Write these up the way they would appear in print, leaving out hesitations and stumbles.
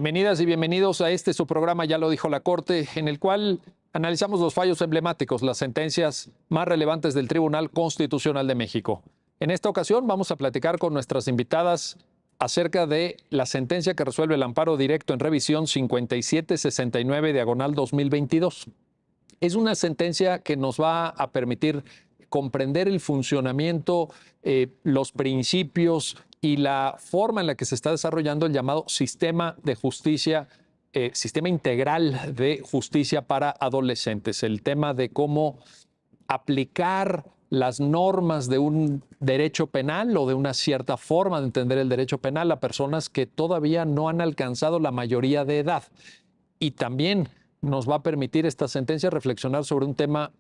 Bienvenidas y bienvenidos a su programa, ya lo dijo la Corte, en el cual analizamos los fallos emblemáticos, las sentencias más relevantes del Tribunal Constitucional de México. En esta ocasión vamos a platicar con nuestras invitadas acerca de la sentencia que resuelve el amparo directo en revisión 5769/2022. Es una sentencia que nos va a permitir comprender el funcionamiento, los principios y la forma en la que se está desarrollando el llamado sistema de justicia, sistema integral de justicia para adolescentes. El tema de cómo aplicar las normas de un derecho penal o de una cierta forma de entender el derecho penal a personas que todavía no han alcanzado la mayoría de edad. Y también nos va a permitir esta sentencia reflexionar sobre un tema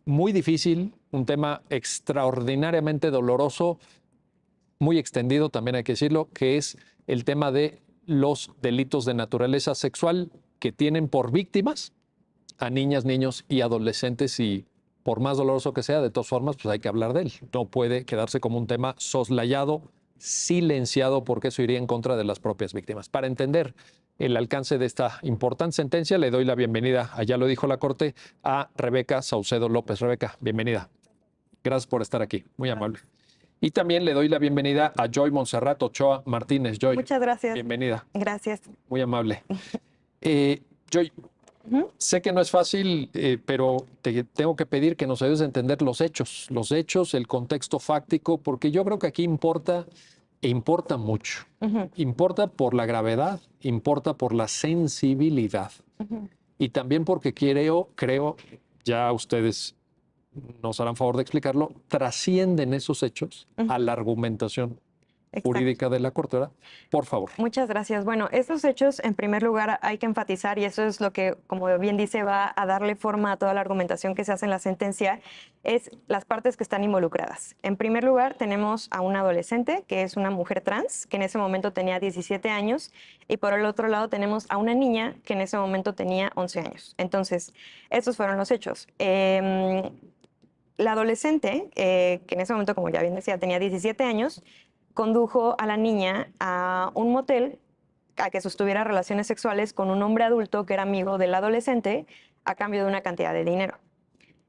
muy difícil, un tema extraordinariamente doloroso, muy extendido, también hay que decirlo, que es el tema de los delitos de naturaleza sexual que tienen por víctimas a niñas, niños y adolescentes, y por más doloroso que sea, de todas formas, pues hay que hablar de él. No puede quedarse como un tema soslayado, silenciado, porque eso iría en contra de las propias víctimas. Para entender el alcance de esta importante sentencia, le doy la bienvenida, ya lo dijo la Corte, a Rebeca Saucedo López. Rebeca, bienvenida. Gracias por estar aquí, muy amable. Y también le doy la bienvenida a Joy Montserrat Ochoa Martínez. Joy, muchas gracias. Bienvenida. Gracias. Muy amable. Joy, sé que no es fácil, pero te tengo que pedir que nos ayudes a entender los hechos, el contexto fáctico, porque yo creo que aquí importa mucho. Importa por la gravedad, importa por la sensibilidad. Y también porque creo, ya ustedes nos harán favor de explicarlo, trascienden esos hechos a la argumentación jurídica de la Corte, ¿verdad? Por favor. Muchas gracias. Bueno, estos hechos, en primer lugar, hay que enfatizar, y eso es lo que, como bien dice, va a darle forma a toda la argumentación que se hace en la sentencia, es las partes que están involucradas. En primer lugar, tenemos a una adolescente, que es una mujer trans, que en ese momento tenía 17 años, y por el otro lado tenemos a una niña, que en ese momento tenía 11 años. Entonces, esos fueron los hechos. La adolescente, que en ese momento, como ya bien decía, tenía 17 años, condujo a la niña a un motel a que sostuviera relaciones sexuales con un hombre adulto que era amigo del adolescente a cambio de una cantidad de dinero.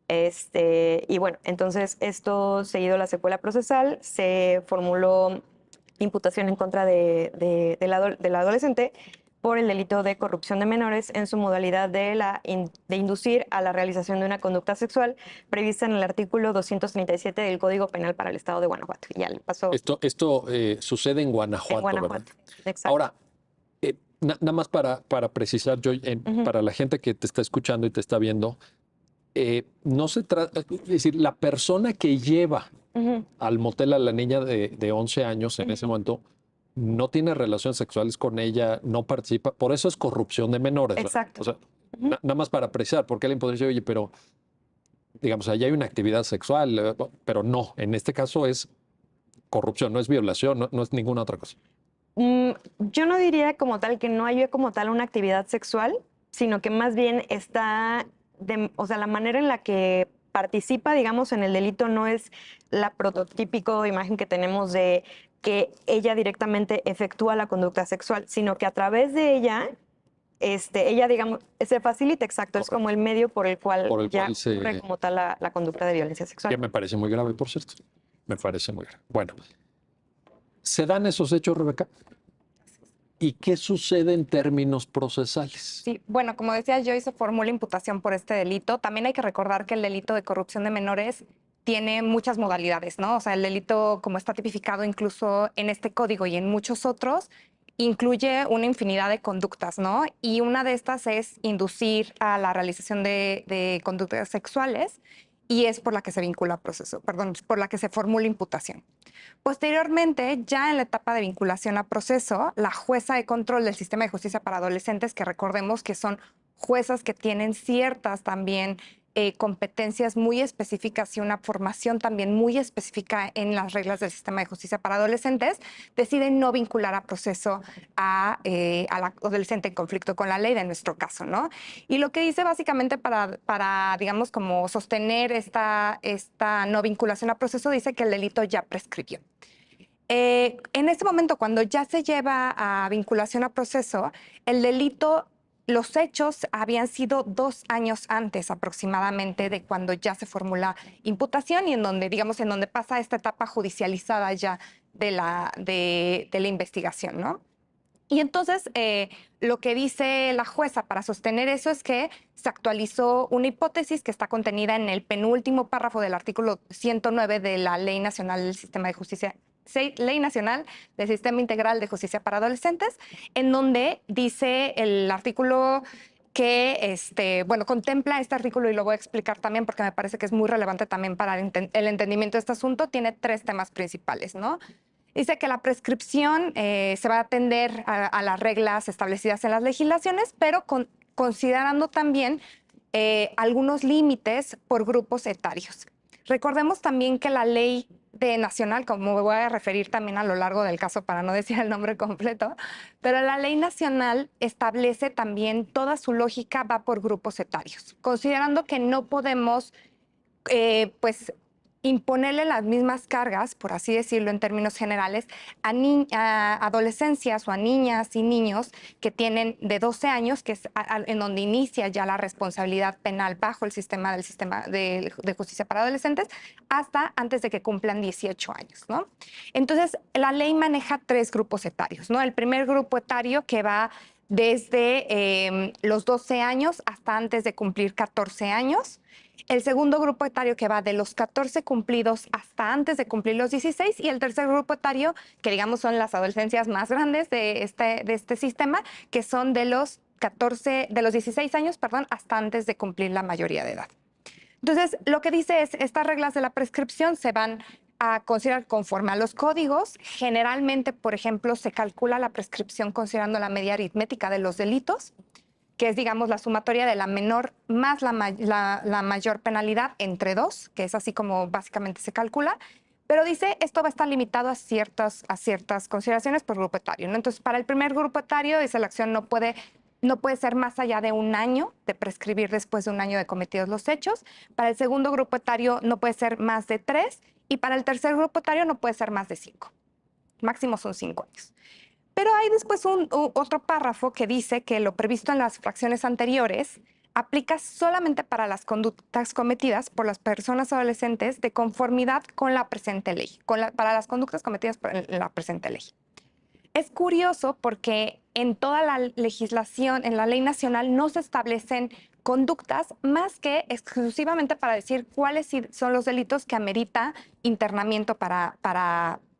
Y bueno, entonces esto, seguido la secuela procesal, se formuló imputación en contra de la adolescente por el delito de corrupción de menores en su modalidad de inducir a la realización de una conducta sexual prevista en el artículo 237 del Código Penal para el Estado de Guanajuato. Ya le pasó. Esto sucede en Guanajuato, ¿verdad? Exacto. Ahora, nada más para precisar, Joy, para la gente que te está escuchando y te está viendo, no se trata, es decir, la persona que lleva al motel a la niña de 11 años en ese momento no tiene relaciones sexuales con ella, no participa, por eso es corrupción de menores. Exacto. O sea, nada más para precisar, porque alguien podría decir, oye, pero digamos, allá hay una actividad sexual, pero no, en este caso es corrupción, no es violación, no es ninguna otra cosa. Yo no diría como tal que no haya como tal una actividad sexual, sino que más bien está, o sea, la manera en la que participa, digamos, en el delito no es la prototípico imagen que tenemos de que ella directamente efectúa la conducta sexual, sino que a través de ella, ella, digamos, se facilita, exacto, correcto, es como el medio por el cual ya ocurre como tal la conducta de violencia sexual. Que me parece muy grave, por cierto. Me parece muy grave. Bueno, ¿se dan esos hechos, Rebeca? ¿Y qué sucede en términos procesales? Sí, bueno, como decía Joy, se formula imputación por este delito. También hay que recordar que el delito de corrupción de menores tiene muchas modalidades, ¿no? O sea, el delito, como está tipificado incluso en este código y en muchos otros, incluye una infinidad de conductas, ¿no? Y una de estas es inducir a la realización de conductas sexuales, y es por la que se vincula a proceso, perdón, por la que se formula imputación. Posteriormente, ya en la etapa de vinculación a proceso, la jueza de control del sistema de justicia para adolescentes, que recordemos que son juezas que tienen ciertas también competencias muy específicas y una formación también muy específica en las reglas del sistema de justicia para adolescentes, deciden no vincular a proceso a la adolescente en conflicto con la ley, de nuestro caso, ¿no? Y lo que dice básicamente para digamos, como sostener esta no vinculación a proceso, dice que el delito ya prescribió. En este momento, cuando ya se lleva a vinculación a proceso, el delito, los hechos habían sido 2 años antes aproximadamente de cuando ya se formula imputación y en donde, digamos, en donde pasa esta etapa judicializada ya de la investigación, ¿no? Y entonces, lo que dice la jueza para sostener eso es que se actualizó una hipótesis que está contenida en el penúltimo párrafo del artículo 109 de la Ley Nacional del Sistema de Justicia, Ley Nacional del Sistema Integral de Justicia para Adolescentes, en donde dice el artículo que, bueno, contempla este artículo y lo voy a explicar también porque me parece que es muy relevante también para el entendimiento de este asunto. Tiene 3 temas principales, ¿no? Dice que la prescripción se va a atender a las reglas establecidas en las legislaciones, pero considerando también algunos límites por grupos etarios. Recordemos también que la ley nacional, como me voy a referir también a lo largo del caso para no decir el nombre completo, pero la ley nacional establece también toda su lógica va por grupos etarios, considerando que no podemos pues imponerle las mismas cargas, por así decirlo en términos generales, a adolescencias o a niñas y niños que tienen de 12 años, que es en donde inicia ya la responsabilidad penal bajo el sistema de justicia para adolescentes, hasta antes de que cumplan 18 años, ¿no? Entonces, la ley maneja 3 grupos etarios, ¿no? El primer grupo etario que va desde los 12 años hasta antes de cumplir 14 años. El segundo grupo etario que va de los 14 cumplidos hasta antes de cumplir los 16 y el tercer grupo etario que digamos son las adolescencias más grandes de este sistema, que son de los 16 años, perdón, hasta antes de cumplir la mayoría de edad. Entonces, lo que dice es, estas reglas de la prescripción se van a considerar conforme a los códigos. Generalmente, por ejemplo, se calcula la prescripción considerando la media aritmética de los delitos, que es, digamos, la sumatoria de la menor más la mayor penalidad entre 2, que es así como básicamente se calcula. Pero dice, esto va a estar limitado a ciertas consideraciones por grupo etario, ¿no? Entonces, para el primer grupo etario, dice la acción no puede ser más allá de 1 año de prescribir después de 1 año de cometidos los hechos. Para el segundo grupo etario no puede ser más de 3 y para el tercer grupo etario no puede ser más de 5. Máximo son 5 años. Pero hay después otro párrafo que dice que lo previsto en las fracciones anteriores aplica solamente para las conductas cometidas por las personas adolescentes de conformidad con la presente ley, para las conductas cometidas por la presente ley. Es curioso porque en toda la legislación, en la ley nacional, no se establecen conductas más que exclusivamente para decir cuáles son los delitos que amerita internamiento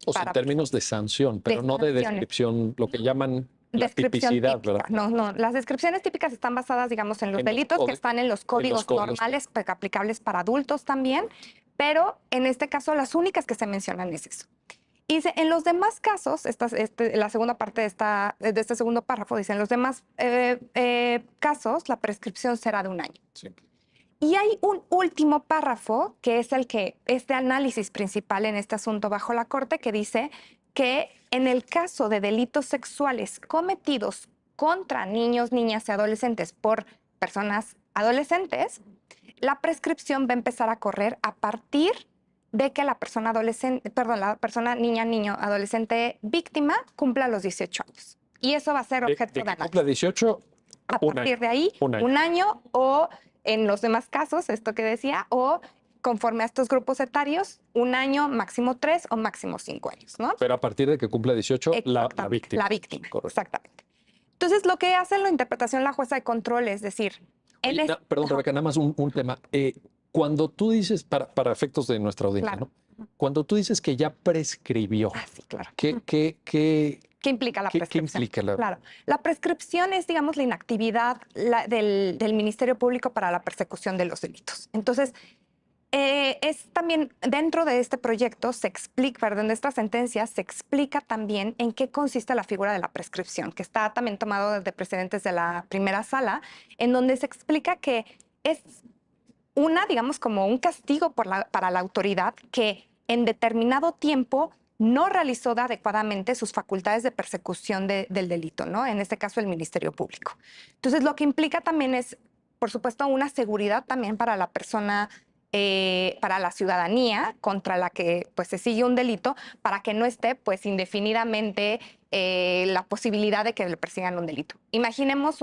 O sea, en términos de sanción, pero no de descripción, lo que llaman la tipicidad, típica, ¿verdad? No. Las descripciones típicas están basadas, digamos, en los delitos que están en los códigos normales aplicables para adultos también, pero en este caso las únicas que se mencionan es eso. Y dice, en los demás casos, la segunda parte de este segundo párrafo, dice, en los demás casos la prescripción será de 1 año. Sí. Y hay un último párrafo, que es el que es de análisis principal en este asunto bajo la Corte, que dice que en el caso de delitos sexuales cometidos contra niños, niñas y adolescentes por personas adolescentes, la prescripción va a empezar a correr a partir de que la persona niña, niño, adolescente víctima cumpla los 18 años. Y eso va a ser objeto de análisis. Cumpla 18, a partir de ahí, 1 año o en los demás casos, esto que decía, o conforme a estos grupos etarios, 1 año, máximo 3 o máximo 5 años, ¿no? Pero a partir de que cumpla 18, la víctima. La víctima, correcto. exactamente. Entonces, lo que hace la interpretación la jueza de control es decir... Perdón, Rebeca, nada más un tema. Cuando tú dices, para efectos de nuestra audiencia, Claro. ¿no? Cuando tú dices que ya prescribió, sí, claro. ¿qué implica la prescripción? ¿Qué implica Claro. La prescripción es, digamos, la inactividad del Ministerio Público para la persecución de los delitos. Entonces, es también, dentro de este proyecto, de esta sentencia, se explica también en qué consiste la figura de la prescripción, que está también tomado de precedentes de la primera sala, en donde se explica que es digamos, como un castigo para la autoridad que en determinado tiempo no realizó adecuadamente sus facultades de persecución del delito, ¿no? En este caso, el Ministerio Público. Entonces, lo que implica también es, por supuesto, una seguridad también para la persona para la ciudadanía contra la que pues, se sigue un delito, para que no esté pues, indefinidamente la posibilidad de que le persigan un delito. Imaginemos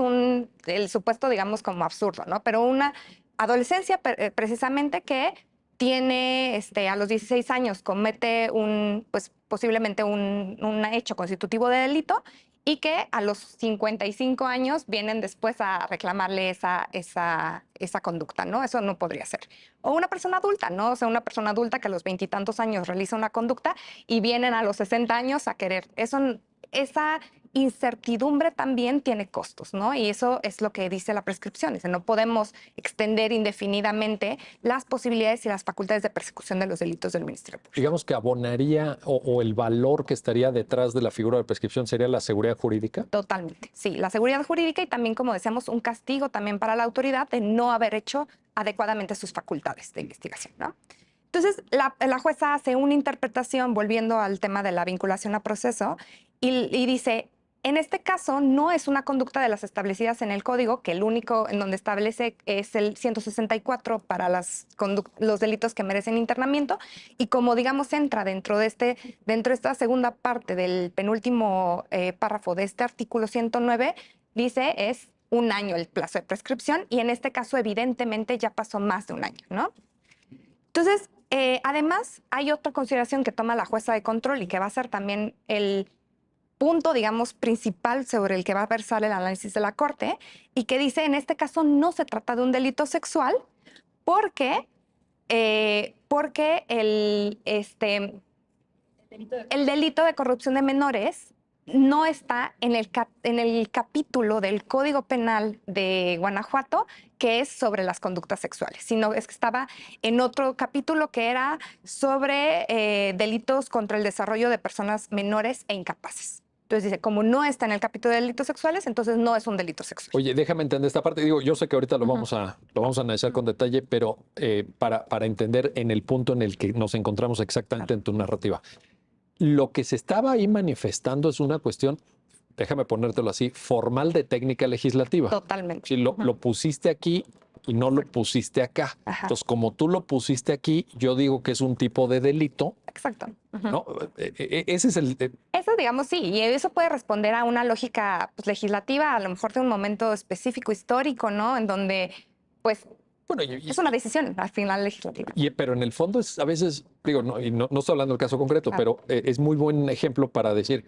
el supuesto, digamos, como absurdo, ¿no? Pero una adolescencia precisamente que tiene a los 16 años, comete pues, posiblemente un hecho constitutivo de delito y que a los 55 años vienen después a reclamarle esa conducta, ¿no? Eso no podría ser. O una persona adulta, ¿no? O sea, una persona adulta que a los veintitantos años realiza una conducta y vienen a los 60 años a querer. Esa incertidumbre también tiene costos, ¿no? Y eso es lo que dice la prescripción. Dice, no podemos extender indefinidamente las posibilidades y las facultades de persecución de los delitos del Ministerio Público. Digamos que abonaría o el valor que estaría detrás de la figura de prescripción sería la seguridad jurídica. Totalmente, sí. La seguridad jurídica y también, como decíamos, un castigo también para la autoridad de no haber hecho adecuadamente sus facultades de investigación, ¿no? Entonces, la jueza hace una interpretación, volviendo al tema de la vinculación a proceso, y dice, en este caso no es una conducta de las establecidas en el código, que el único en donde establece es el 164 para los delitos que merecen internamiento, y como digamos entra dentro de esta segunda parte del penúltimo párrafo de este artículo 109, dice es un año el plazo de prescripción, y en este caso evidentemente ya pasó más de un año, ¿no? Entonces, además, hay otra consideración que toma la jueza de control y que va a ser también el punto, digamos, principal sobre el que va a versar el análisis de la Corte, y que dice, en este caso no se trata de un delito sexual porque el delito de corrupción de menores no está en el capítulo del Código Penal de Guanajuato que es sobre las conductas sexuales, sino es que estaba en otro capítulo que era sobre delitos contra el desarrollo de personas menores e incapaces. Entonces dice, como no está en el capítulo de delitos sexuales, entonces no es un delito sexual. Oye, déjame entender esta parte. Digo, yo sé que ahorita lo vamos a analizar con detalle, pero para entender en el punto en el que nos encontramos exactamente en tu narrativa. Lo que se estaba ahí manifestando es una cuestión, déjame ponértelo así, formal de técnica legislativa. Totalmente. Si lo pusiste aquí y no lo pusiste acá. Ajá. Entonces, como tú lo pusiste aquí, yo digo que es un tipo de delito. Exacto. ¿No? Ese es el... Eso, digamos, sí, y eso puede responder a una lógica pues, legislativa, a lo mejor de un momento específico, histórico, ¿no? En donde, pues, bueno, es una decisión al final legislativa. Pero en el fondo es a veces, digo, no estoy hablando del caso concreto, pero es muy buen ejemplo para decir,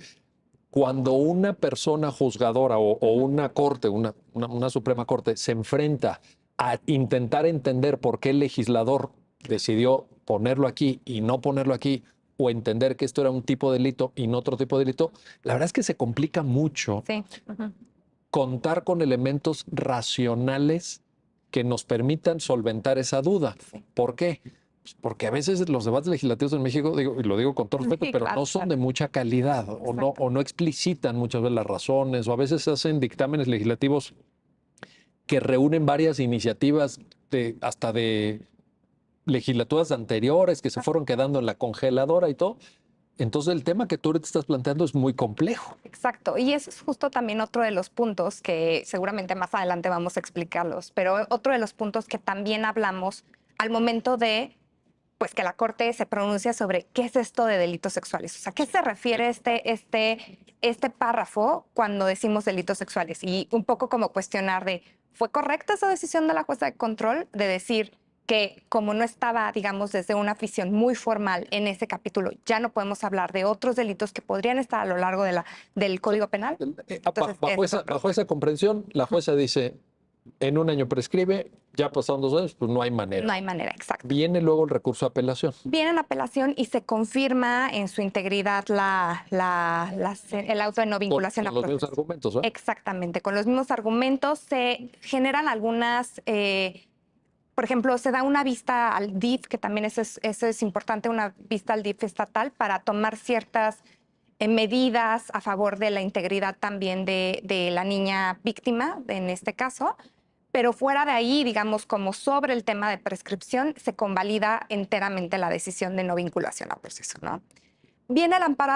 cuando una persona juzgadora o una corte, una Suprema Corte, se enfrenta a intentar entender por qué el legislador decidió ponerlo aquí y no ponerlo aquí, o entender que esto era un tipo de delito y no otro tipo de delito, la verdad es que se complica mucho contar con elementos racionales que nos permitan solventar esa duda. Sí. ¿Por qué? Pues porque a veces los debates legislativos en México, digo, y lo digo con todo respeto, pero no son de mucha calidad o no explicitan muchas veces las razones, o a veces se hacen dictámenes legislativos que reúnen varias iniciativas hasta de legislaturas anteriores que se fueron quedando en la congeladora y todo. Entonces el tema que tú ahorita estás planteando es muy complejo. Exacto, y eso es justo también otro de los puntos que seguramente más adelante vamos a explicarlos, pero otro de los puntos que también hablamos al momento de pues que la Corte se pronuncia sobre qué es esto de delitos sexuales. O sea, ¿qué se refiere este párrafo cuando decimos delitos sexuales? Y un poco como cuestionar de, ¿fue correcta esa decisión de la jueza de control de decir que como no estaba, digamos, desde una visión muy formal en ese capítulo, ya no podemos hablar de otros delitos que podrían estar a lo largo del Código Penal? Entonces, bajo esa comprensión, la jueza dice, en un año prescribe, ya pasaron 2 años, pues no hay manera. No hay manera, exacto. Viene luego el recurso de apelación. Viene en apelación y se confirma en su integridad el auto de no vinculación a proceso. Con los mismos argumentos, ¿verdad? Exactamente, con los mismos argumentos se generan algunas... por ejemplo, se da una vista al DIF, que también eso es importante, una vista al DIF estatal para tomar ciertas medidas a favor de la integridad también de la niña víctima, en este caso. Pero fuera de ahí, digamos, como sobre el tema de prescripción, se convalida enteramente la decisión de no vinculación a proceso, ¿no? Viene el amparo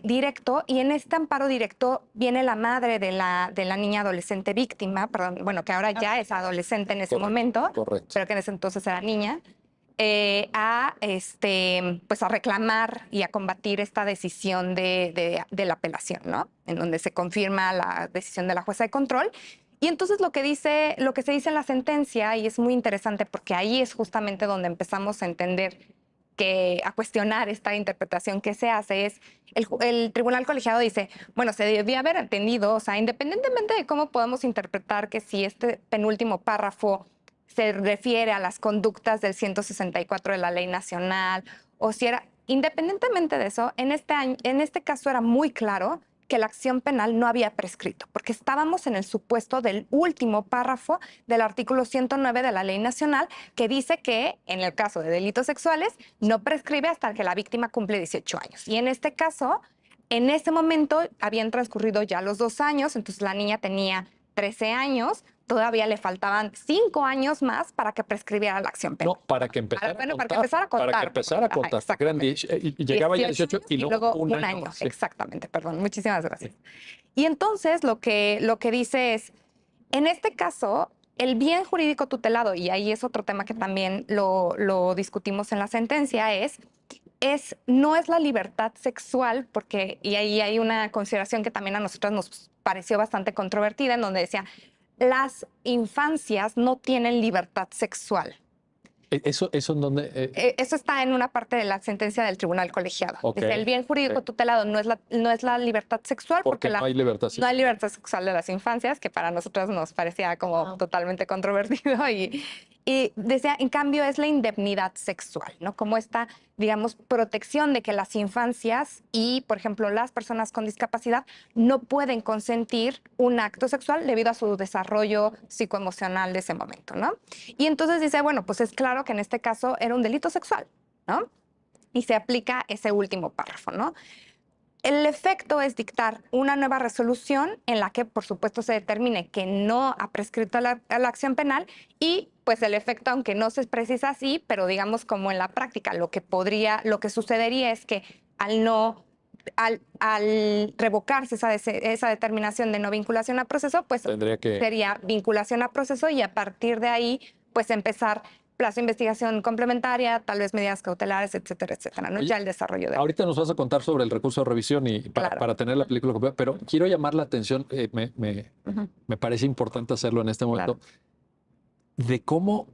directo, y en este amparo directo viene la madre de la niña adolescente víctima, perdón, bueno, que ahora ya es adolescente en ese momento, correcto. pero que en ese entonces era niña, pues a reclamar y a combatir esta decisión de la apelación, ¿no? En donde se confirma la decisión de la jueza de control. Y entonces lo que se dice en la sentencia, y es muy interesante porque ahí es justamente donde empezamos a entender a cuestionar esta interpretación que se hace, es el tribunal colegiado dice, bueno, se debía haber entendido, o sea, independientemente de cómo podemos interpretar que si este penúltimo párrafo se refiere a las conductas del 164 de la Ley Nacional, o si era, independientemente de eso, en este caso era muy claro que la acción penal no había prescrito, porque estábamos en el supuesto del último párrafo del artículo 109 de la Ley Nacional, que dice que en el caso de delitos sexuales no prescribe hasta que la víctima cumple 18 años. Y en este caso, en ese momento habían transcurrido ya los 2 años, entonces la niña tenía 13 años, todavía le faltaban 5 años más para que prescribiera la acción penal. No, para que empezara Para que a contar. empezara a contar. Para que empezara a contar. Ajá, Eran y llegaba ya a 18 y luego un año. año. Sí. Exactamente, perdón. Muchísimas gracias. Y entonces lo que dice es, en este caso, el bien jurídico tutelado, y ahí es otro tema que también lo discutimos en la sentencia, no es la libertad sexual, porque, y ahí hay una consideración que también a nosotras nos pareció bastante controvertida, en donde decía, las infancias no tienen libertad sexual. Eso en donde... Eso está en una parte de la sentencia del tribunal colegiado. Ok, Dice, el bien jurídico ok. tutelado no es la libertad sexual porque no hay libertad no sexual. hay libertad sexual de las infancias, que para nosotros nos parecía como Wow. totalmente controvertido. Y decía, en cambio, es la indemnidad sexual, ¿no? Como esta, digamos, protección de que las infancias y, por ejemplo, las personas con discapacidad no pueden consentir un acto sexual debido a su desarrollo psicoemocional de ese momento, ¿no? Y entonces dice, bueno, pues es claro que en este caso era un delito sexual, ¿no? Y se aplica ese último párrafo, ¿no? El efecto es dictar una nueva resolución en la que, por supuesto, se determine que no ha prescrito la acción penal y, pues, el efecto, aunque no se precisa así, pero digamos como en la práctica, lo que sucedería es que al revocarse esa determinación de no vinculación a proceso, pues sería vinculación a proceso y a partir de ahí, pues, empezar plazo de investigación complementaria, tal vez medidas cautelares, etcétera, etcétera, ¿no? Oye, Ya el desarrollo de... Ahorita nos vas a contar sobre el recurso de revisión y Claro. para tener la película completa, pero quiero llamar la atención, Ujú. me parece importante hacerlo en este momento, Claro. de cómo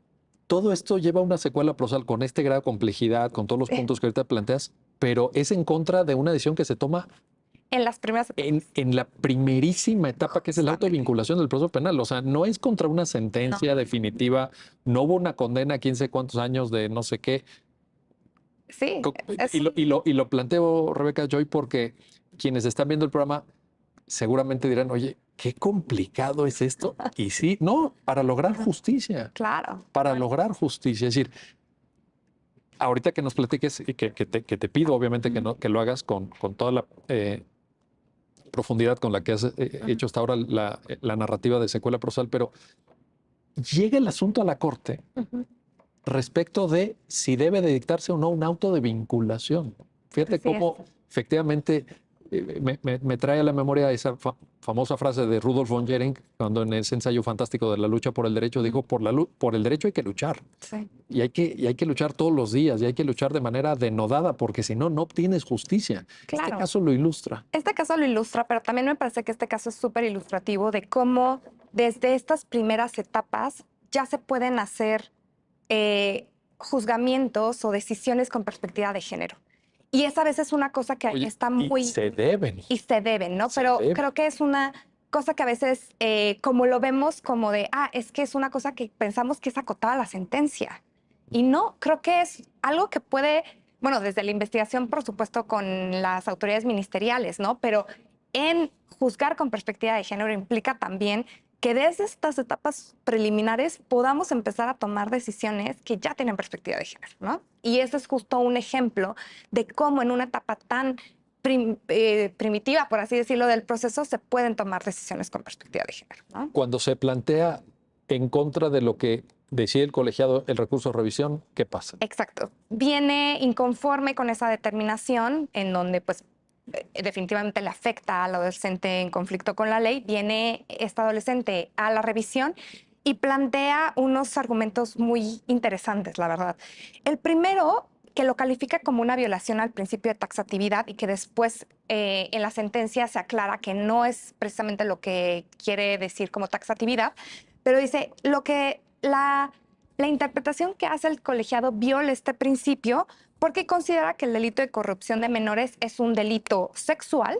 todo esto lleva una secuela procesal con este grado de complejidad, con todos los puntos que ahorita planteas, pero es en contra de una decisión que se toma En las primeras etapas. en la primerísima etapa, que es el auto de vinculación del proceso penal. O sea, no es contra una sentencia definitiva, no hubo una condena a 15 cuántos años de no sé qué. Sí. Y lo planteo, Rebeca Joy, porque quienes están viendo el programa seguramente dirán, oye, qué complicado es esto. Y sí, no, para lograr justicia. Claro. Para lograr justicia. Es decir, ahorita que nos platiques y que te pido, obviamente, que lo hagas con toda la profundidad con la que has hecho hasta ahora la narrativa de secuela procesal, pero llega el asunto a la corte respecto de si debe de dictarse o no un auto de vinculación. Fíjate Así cómo efectivamente me trae a la memoria esa famosa frase de Rudolf von Jering, cuando en ese ensayo fantástico de la lucha por el derecho dijo, por el derecho hay que luchar. Sí. Y hay que luchar todos los días, y hay que luchar de manera denodada, porque si no, no obtienes justicia. Claro. Este caso lo ilustra. Este caso lo ilustra, pero también me parece que este caso es súper ilustrativo de cómo desde estas primeras etapas ya se pueden hacer juzgamientos o decisiones con perspectiva de género. Y esa a veces es una cosa que Oye, está muy... Y se deben. Y se deben, ¿no? Se Pero deben. creo que es una cosa que a veces, como lo vemos como de, es que es una cosa que pensamos que es acotada a la sentencia. Y no, creo que es algo que puede, bueno, desde la investigación, por supuesto, con las autoridades ministeriales, ¿no? Pero en juzgar con perspectiva de género implica también que desde estas etapas preliminares podamos empezar a tomar decisiones que ya tienen perspectiva de género, ¿no? Y ese es justo un ejemplo de cómo en una etapa tan primitiva, por así decirlo, del proceso, se pueden tomar decisiones con perspectiva de género, ¿no? Cuando se plantea en contra de lo que decide el colegiado el recurso de revisión, ¿qué pasa? Exacto. Viene inconforme con esa determinación en donde, pues, definitivamente le afecta al adolescente en conflicto con la ley. Viene esta adolescente a la revisión y plantea unos argumentos muy interesantes, la verdad. El primero, que lo califica como una violación al principio de taxatividad y que después en la sentencia se aclara que no es precisamente lo que quiere decir como taxatividad, pero dice lo que la interpretación que hace el colegiado viola este principio porque considera que el delito de corrupción de menores es un delito sexual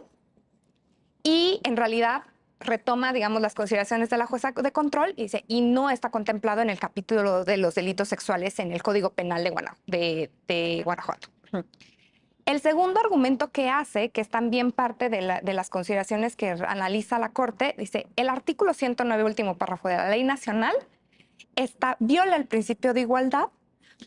y en realidad retoma, digamos, las consideraciones de la jueza de control y dice, y no está contemplado en el capítulo de los delitos sexuales en el Código Penal de Guanajuato. El segundo argumento que hace, que es también parte de las consideraciones que analiza la Corte, dice, el artículo 109, último párrafo de la Ley Nacional, viola el principio de igualdad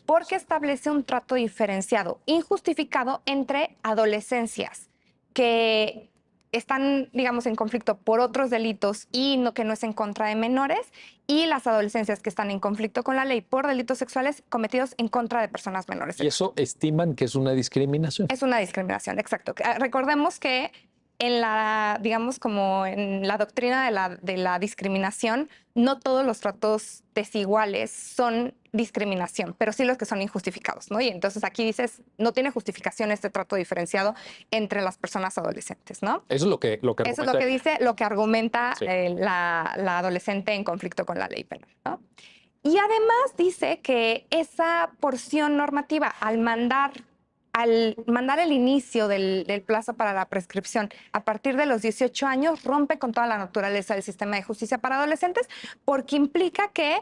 porque establece un trato diferenciado, injustificado entre adolescencias que están, digamos, en conflicto por otros delitos y que no es en contra de menores, y las adolescencias que están en conflicto con la ley por delitos sexuales cometidos en contra de personas menores. Y eso estiman que es una discriminación. Es una discriminación, exacto. Recordemos que en la, digamos, como en la doctrina de la discriminación, no todos los tratos desiguales son discriminación, pero sí los que son injustificados, ¿no? Y entonces aquí dices, no tiene justificación este trato diferenciado entre las personas adolescentes, ¿no? Eso es lo que Eso es lo que dice, lo que argumenta sí. la adolescente en conflicto con la ley penal, ¿no? Y además dice que esa porción normativa, al mandar el inicio del plazo para la prescripción a partir de los 18 años, rompe con toda la naturaleza del sistema de justicia para adolescentes, porque implica que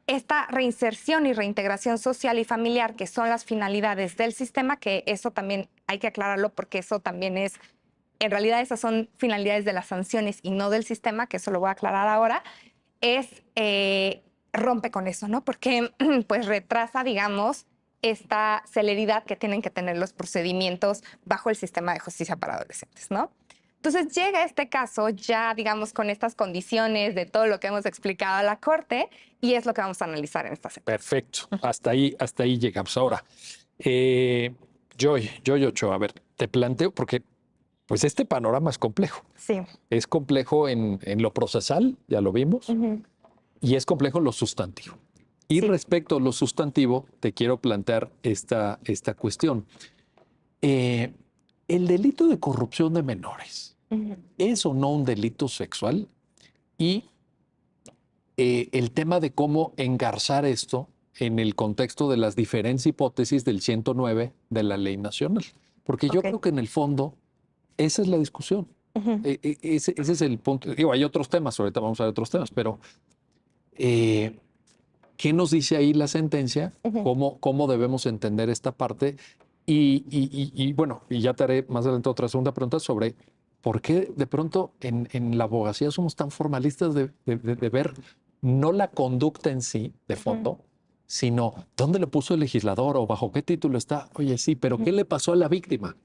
esta reinserción y reintegración social y familiar, que son las finalidades del sistema, que eso también hay que aclararlo porque eso también es, en realidad esas son finalidades de las sanciones y no del sistema, que eso lo voy a aclarar ahora, rompe con eso, ¿no? Porque pues retrasa, digamos, esta celeridad que tienen que tener los procedimientos bajo el sistema de justicia para adolescentes, ¿no? Entonces llega este caso ya, digamos, con estas condiciones de todo lo que hemos explicado a la Corte y es lo que vamos a analizar en esta sentencia. Perfecto. Hasta ahí llegamos. Ahora, Joy Ochoa, a ver, te planteo, porque pues este panorama es complejo. Sí. Es complejo en lo procesal, ya lo vimos, y es complejo en lo sustantivo. Y Sí. respecto a lo sustantivo, te quiero plantear esta cuestión. El delito de corrupción de menores, ¿es o no un delito sexual? Y el tema de cómo engarzar esto en el contexto de las diferentes hipótesis del 109 de la Ley Nacional. Porque yo creo que en el fondo esa es la discusión. Ese es el punto. Digo, hay otros temas, ahorita vamos a ver otros temas, pero ¿qué nos dice ahí la sentencia? ¿Cómo debemos entender esta parte? Y bueno, y ya te haré más adelante otra segunda pregunta sobre por qué de pronto en la abogacía somos tan formalistas de ver no la conducta en sí, de fondo, sino dónde le puso el legislador o bajo qué título está. Oye, sí, pero ¿qué le pasó a la víctima?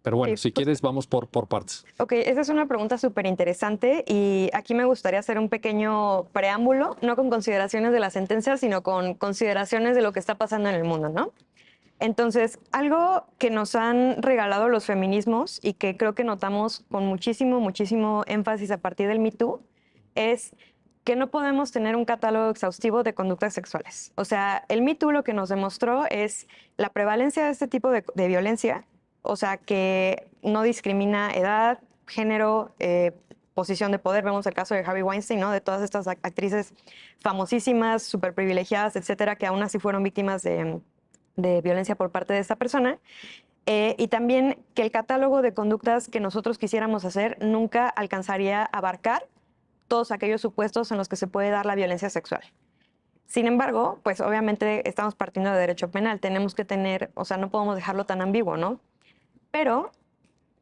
Pero bueno, si quieres, vamos por partes. Ok, esa es una pregunta súper interesante y aquí me gustaría hacer un pequeño preámbulo, no con consideraciones de la sentencia, sino con consideraciones de lo que está pasando en el mundo, ¿no? Entonces, algo que nos han regalado los feminismos y que creo que notamos con muchísimo énfasis a partir del Me Too es que no podemos tener un catálogo exhaustivo de conductas sexuales. O sea, el Me Too lo que nos demostró es la prevalencia de este tipo de violencia, o sea, que no discrimina edad, género, posición de poder. Vemos el caso de Harvey Weinstein, ¿no? De todas estas actrices famosísimas, súper privilegiadas, etcétera, que aún así fueron víctimas de violencia por parte de esta persona. Y también que el catálogo de conductas que nosotros quisiéramos hacer nunca alcanzaría a abarcar todos aquellos supuestos en los que se puede dar la violencia sexual. Sin embargo, pues obviamente estamos partiendo de derecho penal. Tenemos que tener, o sea, no podemos dejarlo tan ambiguo, ¿no? Pero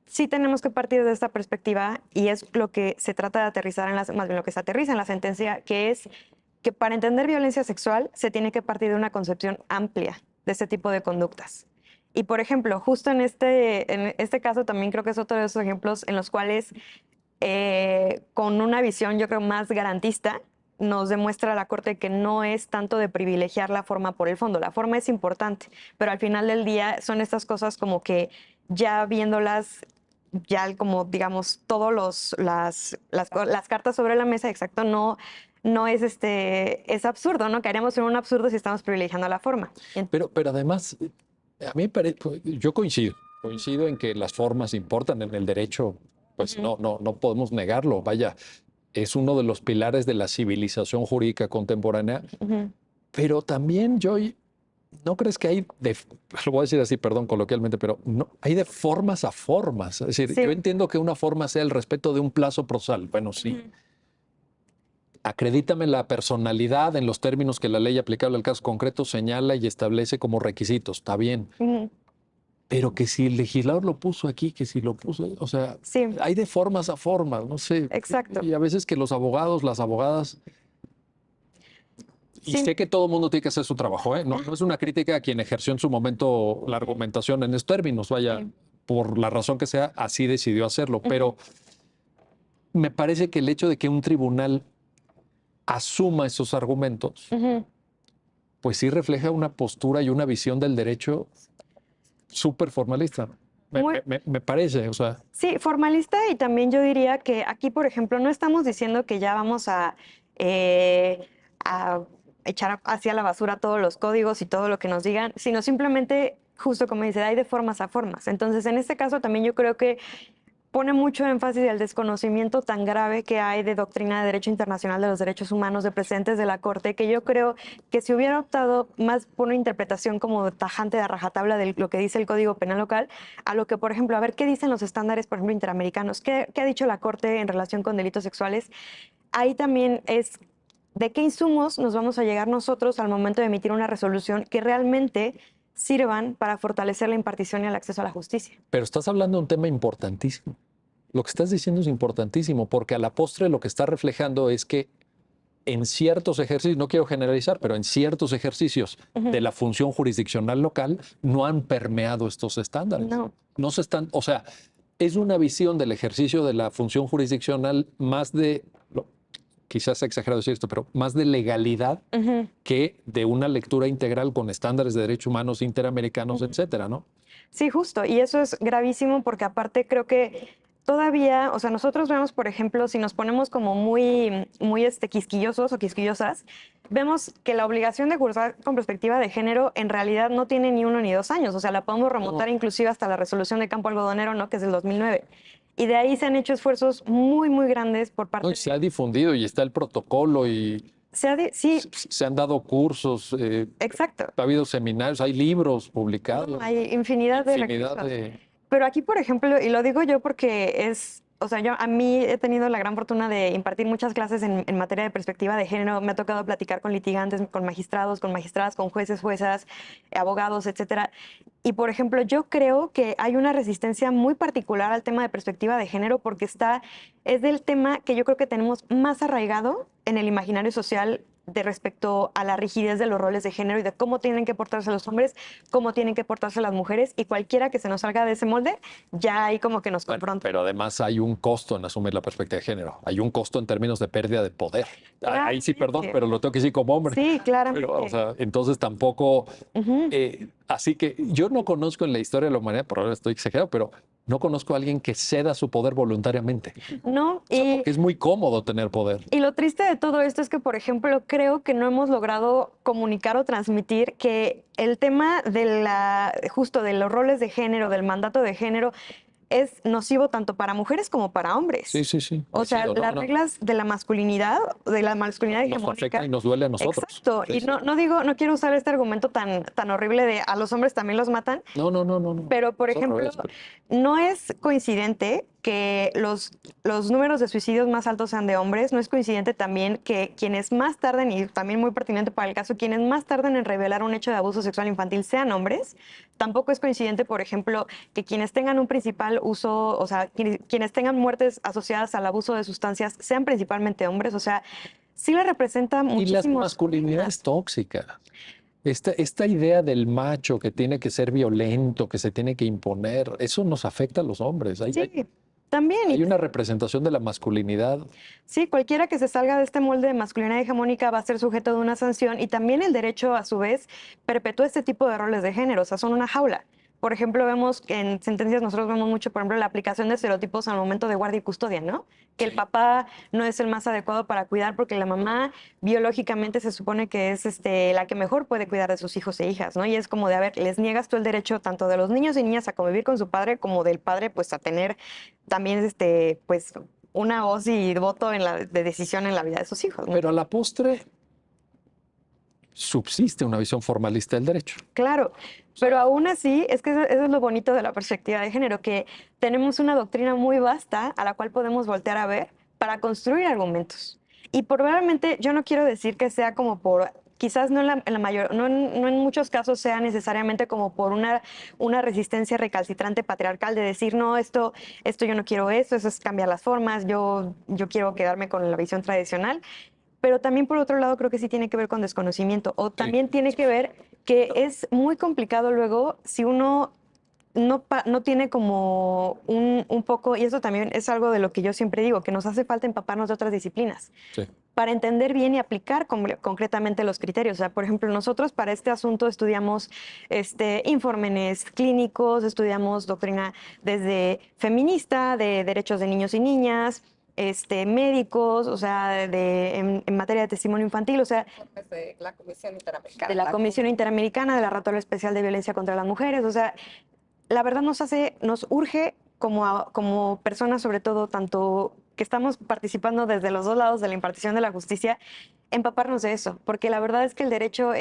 sí tenemos que partir de esta perspectiva y es lo que se trata de aterrizar, más bien lo que se aterriza en la sentencia, que es que para entender violencia sexual se tiene que partir de una concepción amplia de este tipo de conductas. Y, por ejemplo, justo en este caso también creo que es otro de esos ejemplos en los cuales, con una visión, yo creo, más garantista, nos demuestra la Corte que no es tanto de privilegiar la forma por el fondo. La forma es importante, pero al final del día son estas cosas como que ya viéndolas, ya como, digamos, todas las cartas sobre la mesa, exacto, no no es, es absurdo, ¿no? Caeríamos en un absurdo si estamos privilegiando la forma. Pero además, a mí me parece, yo coincido en que las formas importan en el derecho, pues no podemos negarlo. Vaya, es uno de los pilares de la civilización jurídica contemporánea, Ujú. pero también, Joy, ¿no crees que hay lo voy a decir así, perdón, coloquialmente, pero no, hay de formas a formas? Es decir, Sí. yo entiendo que una forma sea el respeto de un plazo procesal. Bueno, sí. Ujú. Acredítame la personalidad en los términos que la ley aplicable al caso concreto señala y establece como requisitos. Está bien. Ujú. Pero que si el legislador lo puso aquí, que si lo puso, o sea, Sí, hay de formas a formas, no sé. exacto. Y a veces que los abogados, las abogadas, y Sí. sé que todo el mundo tiene que hacer su trabajo, ¿eh? No es una crítica a quien ejerció en su momento la argumentación en estos términos, vaya, Sí. por la razón que sea, así decidió hacerlo. Ujú. Pero me parece que el hecho de que un tribunal asuma esos argumentos, Ujú. pues sí refleja una postura y una visión del derecho súper formalista. Muy, Me parece, o sea, sí, formalista, y también yo diría que aquí, por ejemplo, no estamos diciendo que ya vamos a echar hacia la basura todos los códigos y todo lo que nos digan, sino simplemente, justo como dice, hay de formas a formas. Entonces, en este caso también yo creo que pone mucho énfasis al desconocimiento tan grave que hay de doctrina de derecho internacional de los derechos humanos de precedentes de la Corte, que yo creo que si hubiera optado más por una interpretación como tajante de rajatabla de lo que dice el Código Penal local, a lo que, por ejemplo, a ver qué dicen los estándares, por ejemplo, interamericanos, qué ha dicho la Corte en relación con delitos sexuales, ahí también es de qué insumos nos vamos a llegar nosotros al momento de emitir una resolución que realmente sirvan para fortalecer la impartición y el acceso a la justicia. pero estás hablando de un tema importantísimo. Lo que estás diciendo es importantísimo porque a la postre lo que está reflejando es que en ciertos ejercicios, no quiero generalizar, pero en ciertos ejercicios de la función jurisdiccional local no han permeado estos estándares. No. No se están, o sea, es una visión del ejercicio de la función jurisdiccional más de, quizás sea exagerado decir esto, pero más de legalidad Ujú. que de una lectura integral con estándares de derechos humanos interamericanos, etcétera, ¿no? Sí, justo. Y eso es gravísimo porque aparte creo que todavía, o sea, nosotros vemos, por ejemplo, si nos ponemos como muy quisquillosos o quisquillosas, vemos que la obligación de juzgar con perspectiva de género en realidad no tiene ni 1 ni 2 años. O sea, la podemos remontar inclusive hasta la resolución de Campo Algodonero, ¿no? Que es del 2009. Y de ahí se han hecho esfuerzos muy grandes por parte No, y se ha difundido y está el protocolo y Sí, se han dado cursos, exacto. ha habido seminarios, hay libros No, publicados, hay infinidad de infinidad recursos. de... Pero aquí, por ejemplo, y lo digo yo porque o sea, yo a mí he tenido la gran fortuna de impartir muchas clases en materia de perspectiva de género. Me ha tocado platicar con litigantes, con magistrados, con magistradas, con jueces, juezas, abogados, etcétera. Y, por ejemplo, yo creo que hay una resistencia muy particular al tema de perspectiva de género porque es del tema que yo creo que tenemos más arraigado en el imaginario social de respecto a la rigidez de los roles de género y de cómo tienen que portarse los hombres, cómo tienen que portarse las mujeres, y cualquiera que se nos salga de ese molde, ya ahí como que nos Bueno, confronta. pero además hay un costo en asumir la perspectiva de género. Hay un costo en términos de pérdida de poder. Ahí sí, perdón, Claramente. pero lo tengo que decir como hombre. Sí, claramente. Pero, o sea, entonces tampoco... Ujú. así que yo no conozco en la historia de la humanidad, por ahora estoy exagerado, pero no conozco a alguien que ceda su poder voluntariamente. No, O sea, porque es muy cómodo tener poder. y lo triste de todo esto es que, por ejemplo, creo que no hemos logrado comunicar o transmitir que el tema justo de los roles de género, del mandato de género, es nocivo tanto para mujeres como para hombres. Sí, sí, sí. O sea, Coincido, las reglas de la masculinidad nos hegemónica. afecta y nos duele a nosotros. Exacto. Sí, Y sí. no quiero usar este argumento tan horrible de a los hombres también los matan, No. pero, por Es al ejemplo, revés, pero- no es coincidente que los números de suicidios más altos sean de hombres. No es coincidente también que quienes más tarden, y también muy pertinente para el caso, quienes más tarden en revelar un hecho de abuso sexual infantil sean hombres. Tampoco es coincidente, por ejemplo, que quienes tengan un principal uso, o sea, quienes tengan muertes asociadas al abuso de sustancias sean principalmente hombres. O sea, sí le representa Y la muchísimos masculinidad problemas. es tóxica. Esta idea del macho que tiene que ser violento, que se tiene que imponer, eso nos afecta a los hombres. Sí, también. Hay una representación de la masculinidad. Sí, cualquiera que se salga de este molde de masculinidad hegemónica va a ser sujeto de una sanción, y también el derecho, a su vez, perpetúa este tipo de roles de género. O sea, son una jaula. por ejemplo, vemos que en sentencias nosotros vemos mucho, por ejemplo, la aplicación de estereotipos al momento de guardia y custodia, ¿no? Que el papá no es el más adecuado para cuidar porque la mamá biológicamente se supone que es la que mejor puede cuidar de sus hijos e hijas, ¿no? Y es como de, a ver, les niegas tú el derecho tanto de los niños y niñas a convivir con su padre como del padre, pues, a tener también, pues, una voz y voto de decisión en la vida de sus hijos, ¿no? Pero a la postre subsiste una visión formalista del derecho. Claro, pero aún así, es que eso es lo bonito de la perspectiva de género, que tenemos una doctrina muy vasta a la cual podemos voltear a ver para construir argumentos. Y probablemente yo no quiero decir que sea como por, quizás no en la mayor, no en muchos casos sea necesariamente como por una resistencia recalcitrante patriarcal de decir, no, esto yo no quiero eso es cambiar las formas, yo quiero quedarme con la visión tradicional. Pero también por otro lado creo que sí tiene que ver con desconocimiento o también tiene que ver que es muy complicado luego si uno no tiene como un poco, y eso también es algo de lo que yo siempre digo, que nos hace falta empaparnos de otras disciplinas Sí. para entender bien y aplicar concretamente los criterios. O sea, por ejemplo, nosotros para este asunto estudiamos informes clínicos, estudiamos doctrina desde feminista, de derechos de niños y niñas, médicos, o sea, en materia de testimonio infantil, o sea, De la Comisión Interamericana. de la Comisión Interamericana, de la Relatora Especial de Violencia contra las Mujeres, o sea, la verdad nos urge como personas, sobre todo, tanto que estamos participando desde los dos lados de la impartición de la justicia, empaparnos de eso, porque la verdad es que el derecho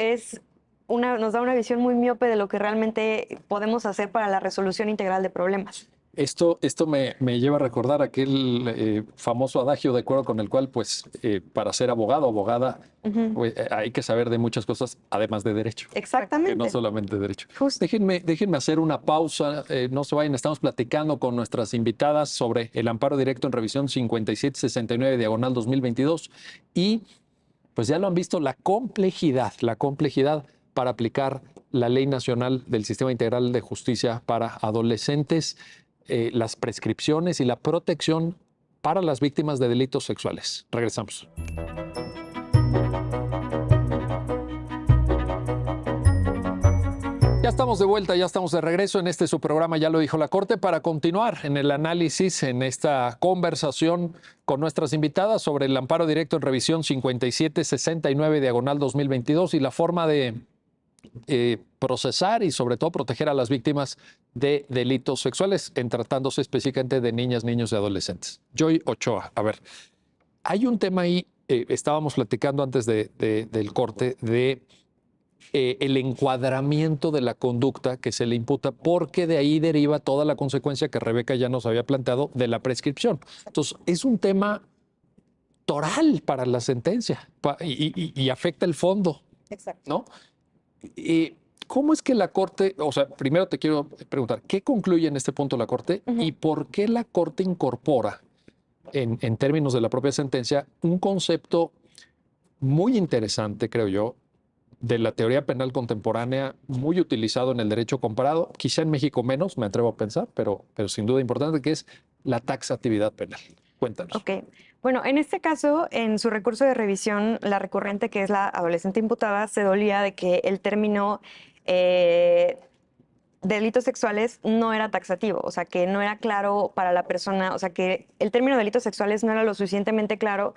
nos da una visión muy miope de lo que realmente podemos hacer para la resolución integral de problemas. Esto me lleva a recordar aquel famoso adagio de acuerdo con el cual, pues, para ser abogado o abogada, pues, hay que saber de muchas cosas, además de derecho. Exactamente. Que no solamente derecho. Justo. Déjenme hacer una pausa. No se vayan, estamos platicando con nuestras invitadas sobre el amparo directo en revisión 5769 diagonal 2022 y pues ya lo han visto, la complejidad para aplicar la Ley Nacional del Sistema Integral de Justicia para Adolescentes, las prescripciones y la protección para las víctimas de delitos sexuales. Regresamos. Ya estamos de vuelta, ya estamos de regreso en su programa, ya lo dijo la Corte, para continuar en el análisis, en esta conversación con nuestras invitadas sobre el amparo directo en revisión 5769 diagonal 2022 y la forma de procesar y sobre todo proteger a las víctimas de delitos sexuales, en tratándose específicamente de niñas, niños y adolescentes. Joy Ochoa, a ver, hay un tema ahí, estábamos platicando antes del corte, de el encuadramiento de la conducta que se le imputa, porque de ahí deriva toda la consecuencia que Rebeca ya nos había planteado de la prescripción. Entonces, es un tema toral para la sentencia y afecta el fondo. Exacto. ¿No? ¿Cómo es que la Corte, o sea, primero te quiero preguntar, ¿qué concluye en este punto la Corte y por qué la Corte incorpora, en términos de la propia sentencia, un concepto muy interesante, creo yo, de la teoría penal contemporánea, muy utilizado en el derecho comparado, quizá en México menos, me atrevo a pensar, pero sin duda importante, que es la taxatividad penal? Cuéntanos. Ok. Bueno, en este caso, en su recurso de revisión, la recurrente, que es la adolescente imputada, se dolía de que el término delitos sexuales no era taxativo, o sea, que no era claro para la persona, o sea, que el término delitos sexuales no era lo suficientemente claro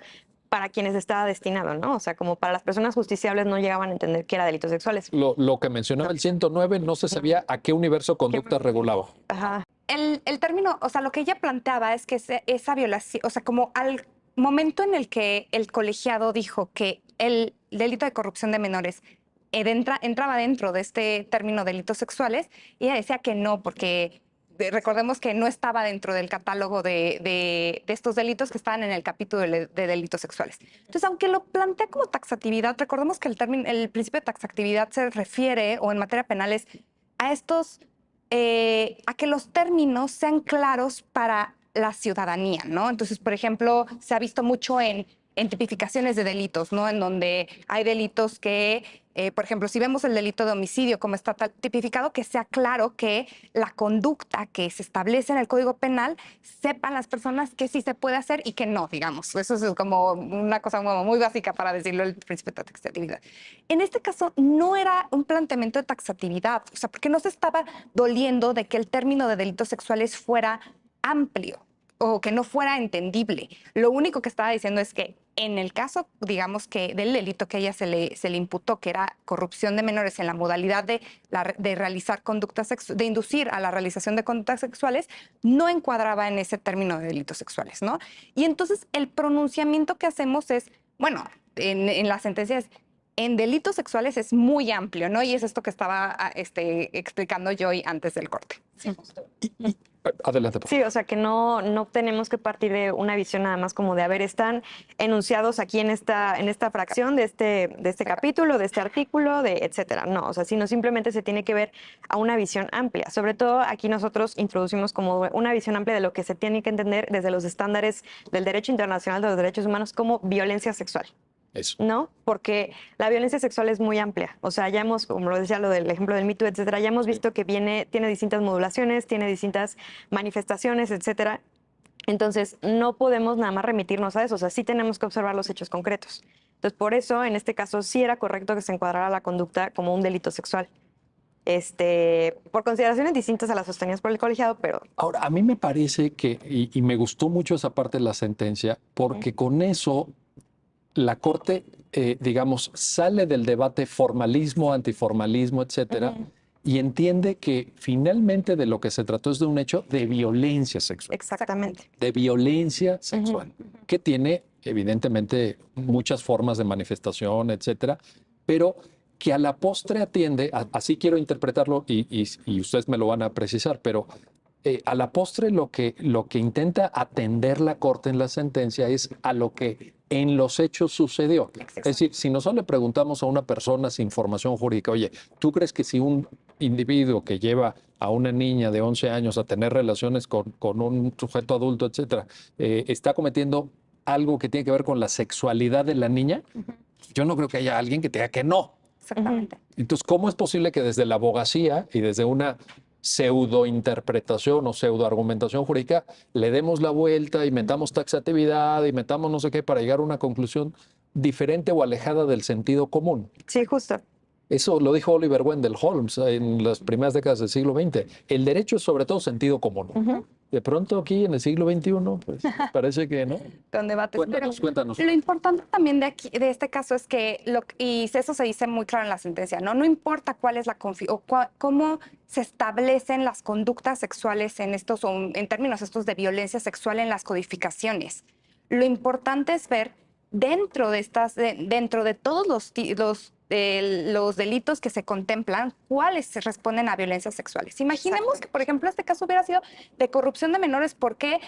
para quienes estaba destinado, ¿no? O sea, como para las personas justiciables no llegaban a entender qué era delitos sexuales. Lo que mencionaba el 109 no se sabía a qué universo de conducta regulaba. Ajá. El término, o sea, lo que ella planteaba es que esa violación, o sea, como al momento en el que el colegiado dijo que el delito de corrupción de menores entraba dentro de este término delitos sexuales, ella decía que no, porque recordemos que no estaba dentro del catálogo de estos delitos que estaban en el capítulo de delitos sexuales. Entonces, aunque lo plantea como taxatividad, recordemos que el principio de taxatividad se refiere, o en materia penal, es a estos a que los términos sean claros para la ciudadanía, ¿no? Entonces, por ejemplo, se ha visto mucho en en tipificaciones de delitos, ¿no? En donde hay delitos que, por ejemplo, si vemos el delito de homicidio como está tipificado, que sea claro que la conducta que se establece en el Código Penal sepan las personas que sí se puede hacer y que no, digamos. Eso es como una cosa como muy básica para decirlo el principio de taxatividad. En este caso no era un planteamiento de taxatividad, o sea, porque no se estaba doliendo de que el término de delitos sexuales fuera amplio o que no fuera entendible. Lo único que estaba diciendo es que en el caso, digamos, que del delito que a ella se le imputó, que era corrupción de menores en la modalidad de realizar conductas de inducir a la realización de conductas sexuales, no encuadraba en ese término de delitos sexuales, ¿no? Y entonces el pronunciamiento que hacemos es, bueno, en las sentencias, en delitos sexuales es muy amplio, ¿no? Y es esto que estaba explicando Joy antes del corte. Sí. Adelante, por favor. Sí, o sea que no tenemos que partir de una visión nada más como de, a ver, están enunciados aquí en esta fracción de este capítulo, de este artículo, de etcétera. No, o sea, sino simplemente se tiene que ver a una visión amplia. Sobre todo aquí nosotros introducimos como una visión amplia de lo que se tiene que entender desde los estándares del derecho internacional de los derechos humanos como violencia sexual. Eso. ¿No? Porque la violencia sexual es muy amplia. O sea, ya hemos, como lo decía, lo del ejemplo del Me Too, etcétera, ya hemos visto que tiene distintas modulaciones, tiene distintas manifestaciones, etcétera. Entonces, no podemos nada más remitirnos a eso. O sea, sí tenemos que observar los hechos concretos. Entonces, por eso, en este caso, sí era correcto que se encuadrara la conducta como un delito sexual. Por consideraciones distintas a las sostenidas por el colegiado, pero... Ahora, a mí me parece que, y me gustó mucho esa parte de la sentencia, porque con eso la Corte, digamos, sale del debate formalismo, antiformalismo, etcétera, y entiende que finalmente de lo que se trató es de un hecho de violencia sexual. Exactamente. De violencia sexual, que tiene evidentemente muchas formas de manifestación, etcétera, pero que a la postre atiende, así quiero interpretarlo y ustedes me lo van a precisar, pero a la postre lo que intenta atender la Corte en la sentencia es a lo que en los hechos sucedió. Es decir, si nosotros le preguntamos a una persona sin formación jurídica, oye, ¿tú crees que si un individuo que lleva a una niña de 11 años a tener relaciones con un sujeto adulto, etcétera, está cometiendo algo que tiene que ver con la sexualidad de la niña? Yo no creo que haya alguien que te diga que no. Exactamente. Entonces, ¿cómo es posible que desde la abogacía y desde una pseudointerpretación o pseudoargumentación jurídica le demos la vuelta y metamos taxatividad y metamos no sé qué para llegar a una conclusión diferente o alejada del sentido común? Sí, justo. Eso lo dijo Oliver Wendell Holmes en las primeras décadas del siglo XX. El derecho es sobre todo sentido común. De pronto aquí en el siglo XXI, pues parece que no. Con debates. Cuéntanos. Lo importante también de este caso es que, y eso se dice muy claro en la sentencia, ¿no? No importa cuál es la cómo se establecen las conductas sexuales en estos, o en términos estos de violencia sexual en las codificaciones. Lo importante es ver dentro de todos los delitos que se contemplan, cuáles se responden a violencias sexuales. Imaginemos que, por ejemplo, este caso hubiera sido de corrupción de menores porque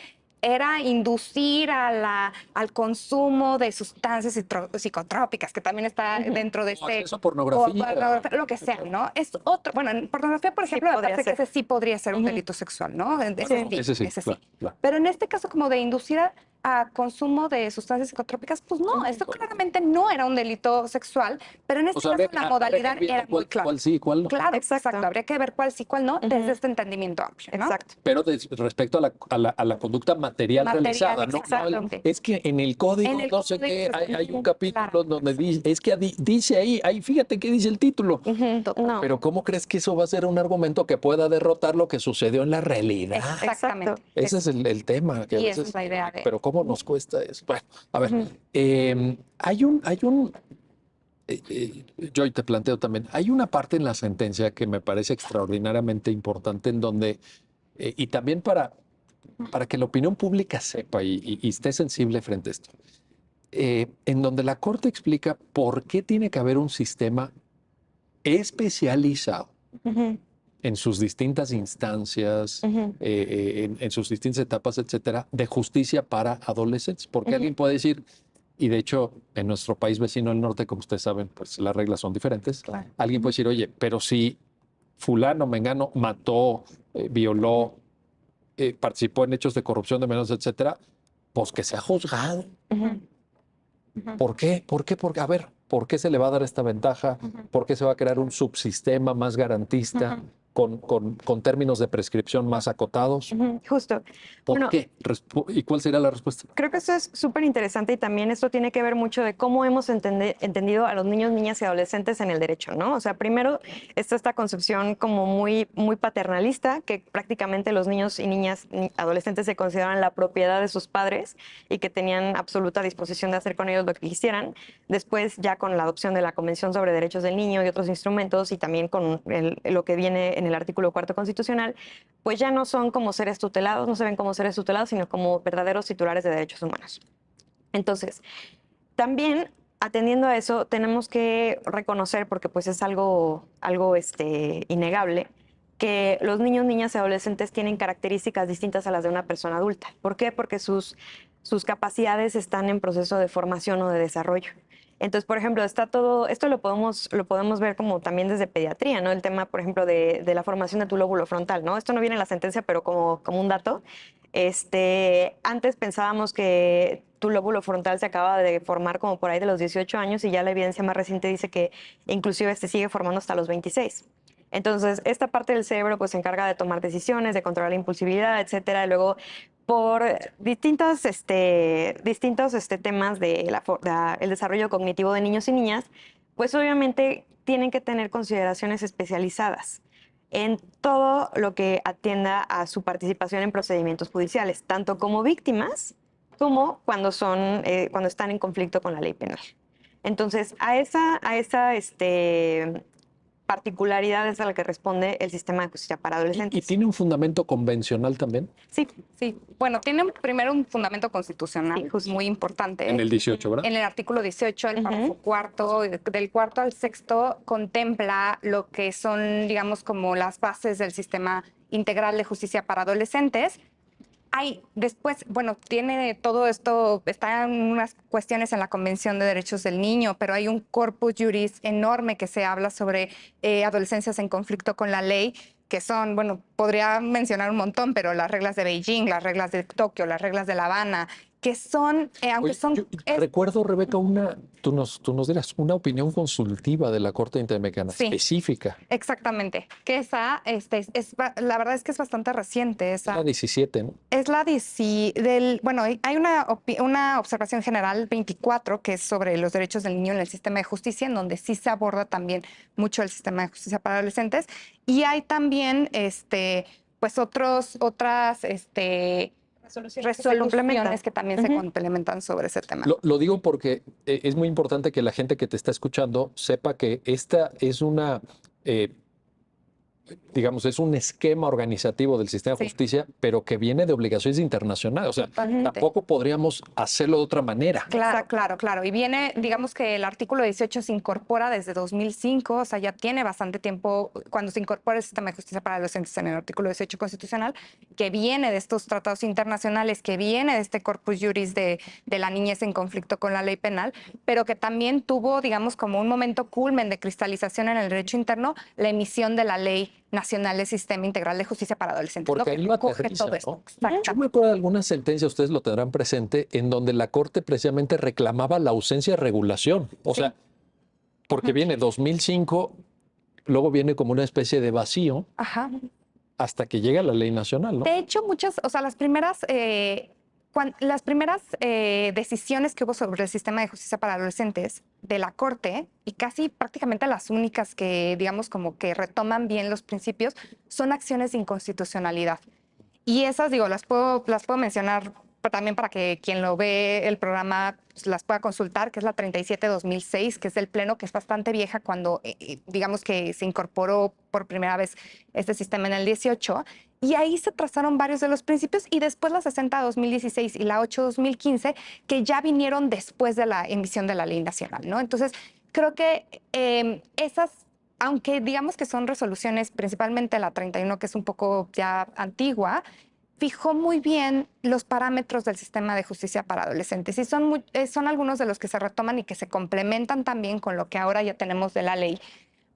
era inducir al consumo de sustancias psicotrópicas, que también está dentro de Acceso a pornografía. lo que sea, ¿no? Es otro, bueno, en pornografía, por ejemplo, me parece que ese sí podría ser un delito sexual, ¿no? Ese sí. Claro. Pero en este caso, como de inducir a consumo de sustancias psicotrópicas, pues no, esto claramente no era un delito sexual, pero en este caso la modalidad era muy clara. ¿Cuál sí y cuál no? Claro, exacto. Habría que ver cuál sí, cuál no, desde este entendimiento amplio, ¿no? Exacto. Pero respecto a la conducta material realizada, ¿no? Es que en el código, no sé qué, hay un capítulo donde dice, es que dice ahí, fíjate qué dice el título. No. Pero ¿cómo crees que eso va a ser un argumento que pueda derrotar lo que sucedió en la realidad? Exactamente. Ese es el tema. Que a Y veces, esa es la idea de... Pero ¿cómo nos cuesta eso? Bueno, a ver, hay un yo te planteo también, hay una parte en la sentencia que me parece extraordinariamente importante en donde, y también para que la opinión pública sepa y esté sensible frente a esto, en donde la Corte explica por qué tiene que haber un sistema especializado en sus distintas instancias, en sus distintas etapas, etcétera, de justicia para adolescentes. Porque alguien puede decir, y de hecho en nuestro país vecino del norte, como ustedes saben, pues las reglas son diferentes. Claro. Alguien puede decir, oye, pero si fulano, mengano, mató, violó, participó en hechos de corrupción de menores, etcétera, pues que sea juzgado. ¿Por qué? ¿Por qué? Porque, a ver, ¿por qué se le va a dar esta ventaja? ¿Por qué se va a crear un subsistema más garantista con términos de prescripción más acotados? Justo. ¿Por Bueno, qué? ¿Y cuál sería la respuesta? creo que eso es súper interesante y también esto tiene que ver mucho de cómo hemos entendido a los niños, niñas y adolescentes en el derecho, ¿no? O sea, primero está esta concepción como muy, muy paternalista, que prácticamente los niños y niñas, adolescentes se consideran la propiedad de sus padres y que tenían absoluta disposición de hacer con ellos lo que quisieran. Después, ya con la adopción de la Convención sobre Derechos del Niño y otros instrumentos y también con lo que viene en el artículo 4 constitucional, pues ya no son como seres tutelados, no se ven como seres tutelados, sino como verdaderos titulares de derechos humanos. Entonces, también atendiendo a eso, tenemos que reconocer, porque pues es algo innegable, que los niños, niñas y adolescentes tienen características distintas a las de una persona adulta. ¿Por qué? Porque sus capacidades están en proceso de formación o de desarrollo. Entonces, por ejemplo, está todo, esto lo podemos ver como también desde pediatría, ¿no? El tema, por ejemplo, de la formación de tu lóbulo frontal, ¿no? Esto no viene en la sentencia, pero como un dato. Antes pensábamos que tu lóbulo frontal se acaba de formar como por ahí de los 18 años y ya la evidencia más reciente dice que inclusive sigue formando hasta los 26. Entonces, esta parte del cerebro pues se encarga de tomar decisiones, de controlar la impulsividad, etcétera. Y luego, por distintos temas de el desarrollo cognitivo de niños y niñas, pues obviamente tienen que tener consideraciones especializadas en todo lo que atienda a su participación en procedimientos judiciales, tanto como víctimas como cuando están en conflicto con la ley penal. Entonces, a esa particularidad es a la que responde el sistema de justicia para ¿Y adolescentes. tiene un fundamento convencional también? Sí, Sí, bueno, tiene primero un fundamento constitucional Sí, justo. muy importante. En el 18, ¿verdad? En el artículo 18, el párrafo cuarto, del cuarto al sexto, contempla lo que son, digamos, como las bases del sistema integral de justicia para adolescentes. Hay después, bueno, tiene todo esto, están unas cuestiones en la Convención de Derechos del Niño, pero hay un corpus juris enorme que se habla sobre adolescencias en conflicto con la ley, que son, bueno, podría mencionar un montón, pero las reglas de Beijing, las reglas de Tokio, las reglas de La Habana, que son, aunque Oye, son... recuerdo, Rebeca, tú nos dirás una opinión consultiva de la Corte Interamericana Sí. específica. Exactamente, que esa, la verdad es que es bastante reciente. La 17, ¿no? Es la bueno, hay una observación general 24 que es sobre los derechos del niño en el sistema de justicia, en donde sí se aborda también mucho el sistema de justicia para adolescentes. Y hay también, pues otras resoluciones que también se complementan sobre ese tema. Lo digo porque es muy importante que la gente que te está escuchando sepa que esta es digamos, es un esquema organizativo del sistema de justicia, pero que viene de obligaciones internacionales. O sea, tampoco podríamos hacerlo de otra manera. Claro. Y viene, digamos que el artículo 18 se incorpora desde 2005, o sea, ya tiene bastante tiempo cuando se incorpora el sistema de justicia para adolescentes en el artículo 18 constitucional, que viene de estos tratados internacionales, que viene de este corpus juris de la niñez en conflicto con la ley penal, pero que también tuvo, digamos, como un momento culmen de cristalización en el derecho interno, la emisión de la Ley Nacional del Sistema Integral de Justicia para Adolescentes. Porque ahí lo aterriza, todo esto. ¿no? Yo me acuerdo de alguna sentencia, ustedes lo tendrán presente, en donde la Corte precisamente reclamaba la ausencia de regulación. O sea, porque viene 2005, luego viene como una especie de vacío hasta que llega la ley nacional, ¿no? De hecho, las primeras decisiones que hubo sobre el sistema de justicia para adolescentes de la Corte, y casi prácticamente las únicas que, digamos, como que retoman bien los principios, son acciones de inconstitucionalidad. Y esas, digo, las puedo mencionar también para que quien lo ve el programa pues, las pueda consultar, que es la 37-2006, que es del Pleno, que es bastante vieja cuando, digamos, que se incorporó por primera vez este sistema en el 18. Y ahí se trazaron varios de los principios, y después la 60-2016 y la 8-2015, que ya vinieron después de la emisión de la ley nacional, ¿no? Entonces, creo que esas, aunque digamos que son resoluciones, principalmente la 31, que es un poco ya antigua, fijó muy bien los parámetros del sistema de justicia para adolescentes, y son algunos de los que se retoman y que se complementan también con lo que ahora ya tenemos de la ley,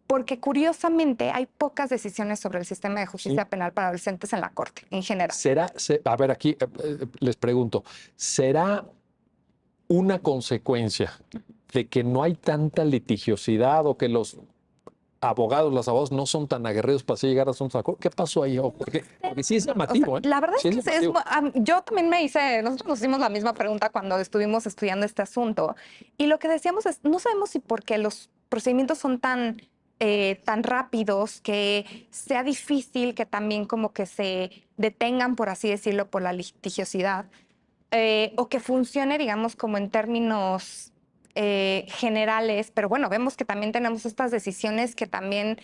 porque curiosamente hay pocas decisiones sobre el sistema de justicia penal para adolescentes en la Corte, en general. A ver, aquí les pregunto, ¿será una consecuencia de que no hay tanta litigiosidad o que los las abogados no son tan aguerridos para así llegar a asuntos de acuerdo? ¿Qué pasó ahí? Porque sí es llamativo, La verdad Sí es que llamativo. yo también nosotros nos hicimos la misma pregunta cuando estuvimos estudiando este asunto y lo que decíamos es, no sabemos si porque los procedimientos son tan rápidos que sea difícil que también como que se detengan, por así decirlo, por la litigiosidad, o que funcione, digamos, como en términos generales, pero bueno, vemos que también tenemos estas decisiones que también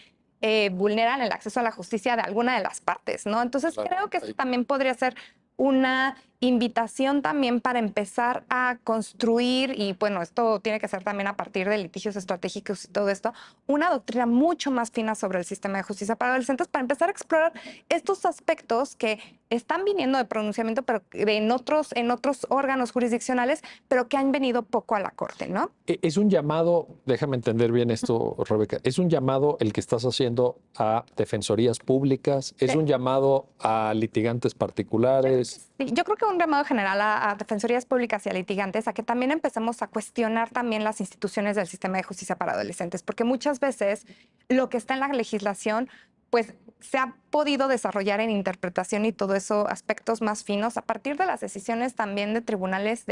vulneran el acceso a la justicia de alguna de las partes, ¿no? Entonces Claro, creo que esto también podría ser una invitación también para empezar a construir, y bueno, esto tiene que ser también a partir de litigios estratégicos y todo esto, una doctrina mucho más fina sobre el sistema de justicia para adolescentes para empezar a explorar estos aspectos que están viniendo de pronunciamiento, pero en otros órganos jurisdiccionales, pero que han venido poco a la corte, ¿no? Es un llamado, déjame entender bien esto, Rebeca, es un llamado el que estás haciendo a defensorías públicas, es Sí. un llamado a litigantes particulares. Sí, yo creo que un llamado general a defensorías públicas y a litigantes a que también empecemos a cuestionar también las instituciones del sistema de justicia para adolescentes, porque muchas veces lo que está en la legislación pues se ha podido desarrollar en interpretación y todo eso, aspectos más finos, a partir de las decisiones también de tribunales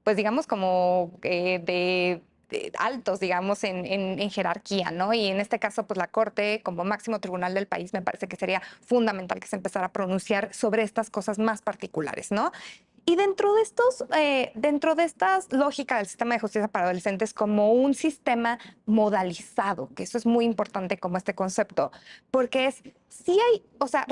pues digamos como de altos, digamos, en jerarquía, ¿no? Y en este caso, pues la Corte, como máximo tribunal del país, me parece que sería fundamental que se empezara a pronunciar sobre estas cosas más particulares, ¿no? Y dentro de estas lógicas del sistema de justicia para adolescentes como un sistema modalizado, que eso es muy importante como este concepto, porque o sea,